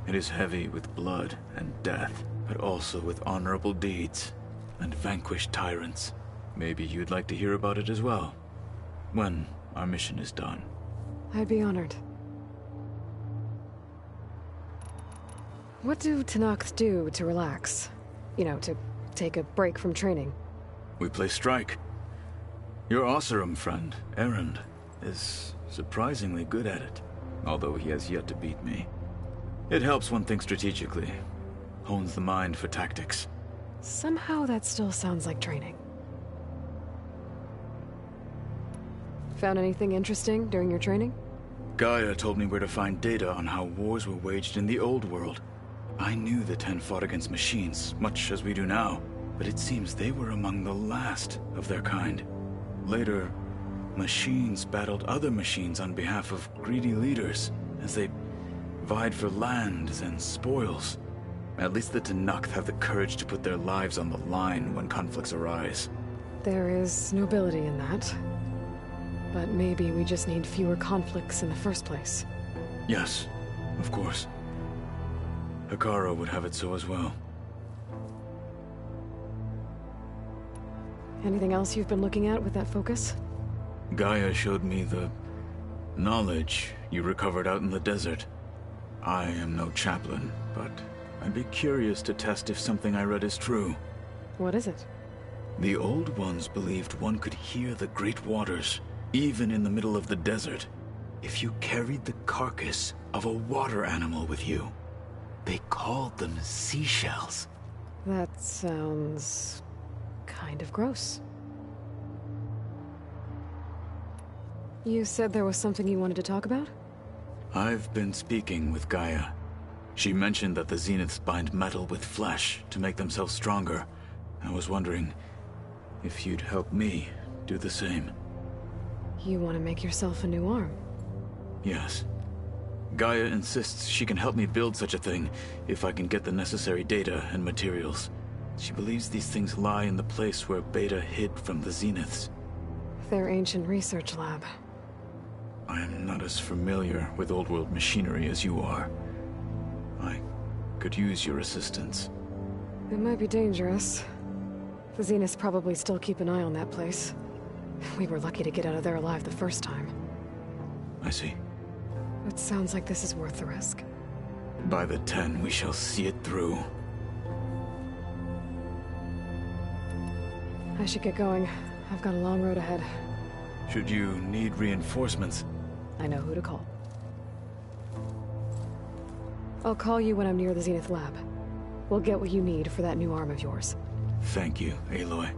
It is heavy with blood and death, but also with honorable deeds and vanquished tyrants. Maybe you'd like to hear about it as well, when our mission is done. I'd be honored. What do Tenakth do to relax? You know, to take a break from training? We play strike. Your Oseram friend, Erend, is surprisingly good at it, although he has yet to beat me. It helps one think strategically, hones the mind for tactics. Somehow that still sounds like training. Found anything interesting during your training? Gaia told me where to find data on how wars were waged in the old world. I knew the Ten fought against machines, much as we do now, but it seems they were among the last of their kind. Later, machines battled other machines on behalf of greedy leaders, as they vied for lands and spoils. At least the Tenakth have the courage to put their lives on the line when conflicts arise. There is nobility in that. But maybe we just need fewer conflicts in the first place. Yes, of course. Hikaru would have it so as well. Anything else you've been looking at with that focus? Gaia showed me the knowledge you recovered out in the desert. I am no chaplain, but I'd be curious to test if something I read is true. What is it? The Old Ones believed one could hear the great waters, even in the middle of the desert, if you carried the carcass of a water animal with you. They called them seashells. That sounds kind of gross. You said there was something you wanted to talk about? I've been speaking with Gaia. She mentioned that the Zeniths bind metal with flesh to make themselves stronger. I was wondering if you'd help me do the same. You want to make yourself a new arm? Yes. Gaia insists she can help me build such a thing if I can get the necessary data and materials. She believes these things lie in the place where Beta hid from the Zeniths. Their ancient research lab. I am not as familiar with old world machinery as you are. I could use your assistance. It might be dangerous. The Zeniths probably still keep an eye on that place. We were lucky to get out of there alive the first time. I see. It sounds like this is worth the risk. By the 10, we shall see it through. I should get going. I've got a long road ahead. Should you need reinforcements, I know who to call. I'll call you when I'm near the Zenith lab. We'll get what you need for that new arm of yours. Thank you, Aloy.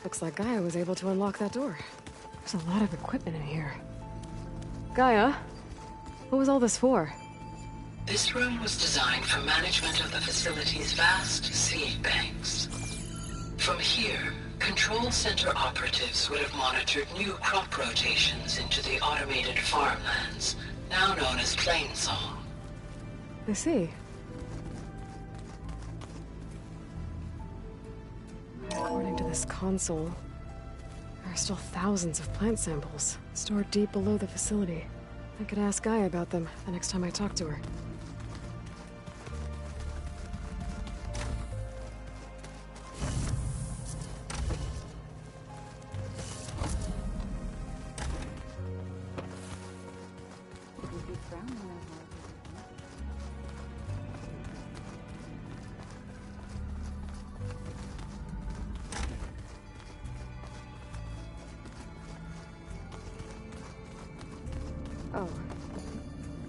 Looks like Gaia was able to unlock that door. There's a lot of equipment in here. Gaia? What was all this for? This room was designed for management of the facility's vast seed banks. From here, Control Center operatives would have monitored new crop rotations into the automated farmlands, now known as Plainsong. I see. According to this console, there are still thousands of plant samples stored deep below the facility. I could ask Gaia about them the next time I talk to her. Oh.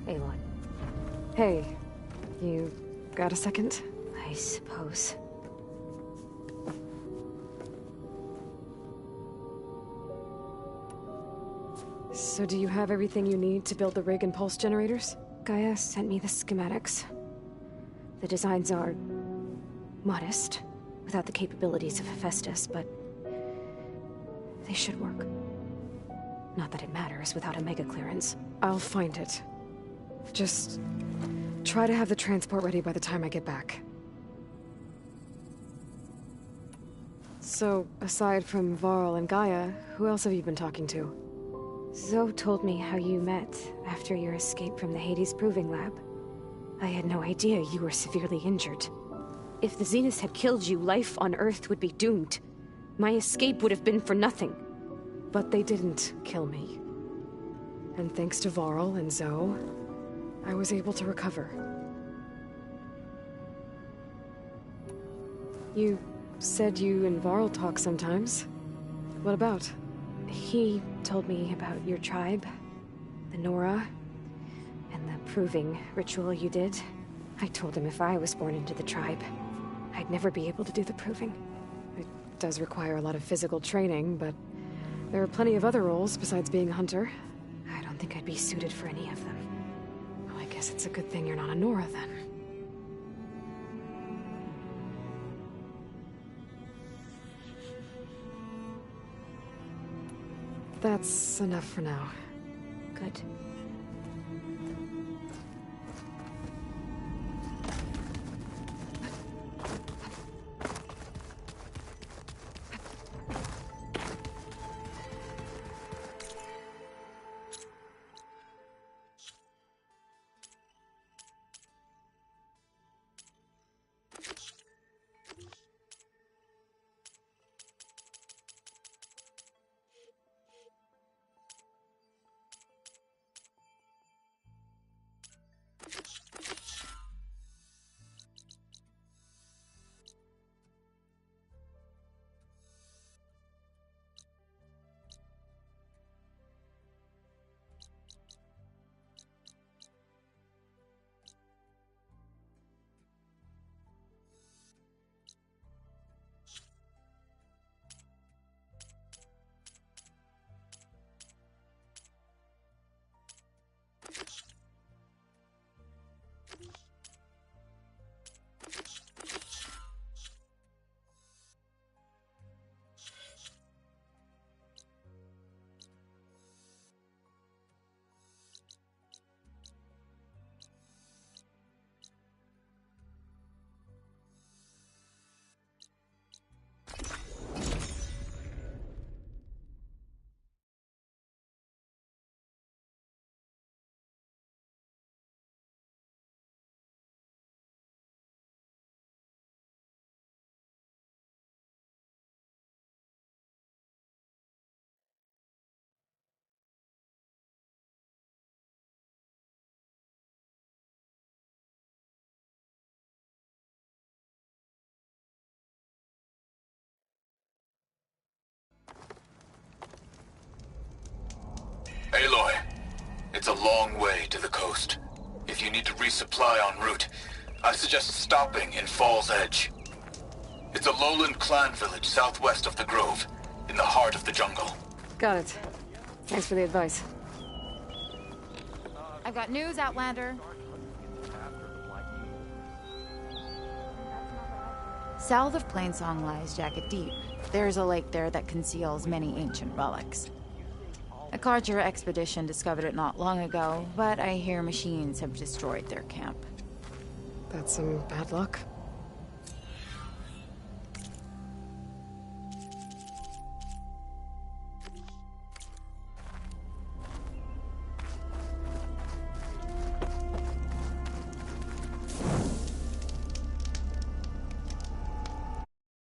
Aloy. Hey. You got a second? I suppose. So do you have everything you need to build the rig and pulse generators? Gaia sent me the schematics. The designs are modest, without the capabilities of Hephaestus, but they should work. Not that it matters without a mega clearance. I'll find it. Just try to have the transport ready by the time I get back. So, aside from Varl and Gaia, who else have you been talking to? Zoe told me how you met after your escape from the Hades Proving Lab. I had no idea you were severely injured. If the Zeniths had killed you, life on Earth would be doomed. My escape would have been for nothing. But they didn't kill me. And thanks to Varl and Zoe, I was able to recover. You said you and Varl talk sometimes. What about? He told me about your tribe, the Nora, and the proving ritual you did. I told him if I was born into the tribe, I'd never be able to do the proving. It does require a lot of physical training, but there are plenty of other roles besides being a hunter. I don't think I'd be suited for any of them. Well, I guess it's a good thing you're not a Nora, then. That's enough for now. Good. Aloy, it's a long way to the coast. If you need to resupply en route, I suggest stopping in Fall's Edge. It's a lowland clan village southwest of the Grove, in the heart of the jungle. Got it. Thanks for the advice. I've got news, Outlander. South of Plainsong lies Jagged Deep. There's a lake there that conceals many ancient relics. A Carter expedition discovered it not long ago, but I hear machines have destroyed their camp. That's some bad luck.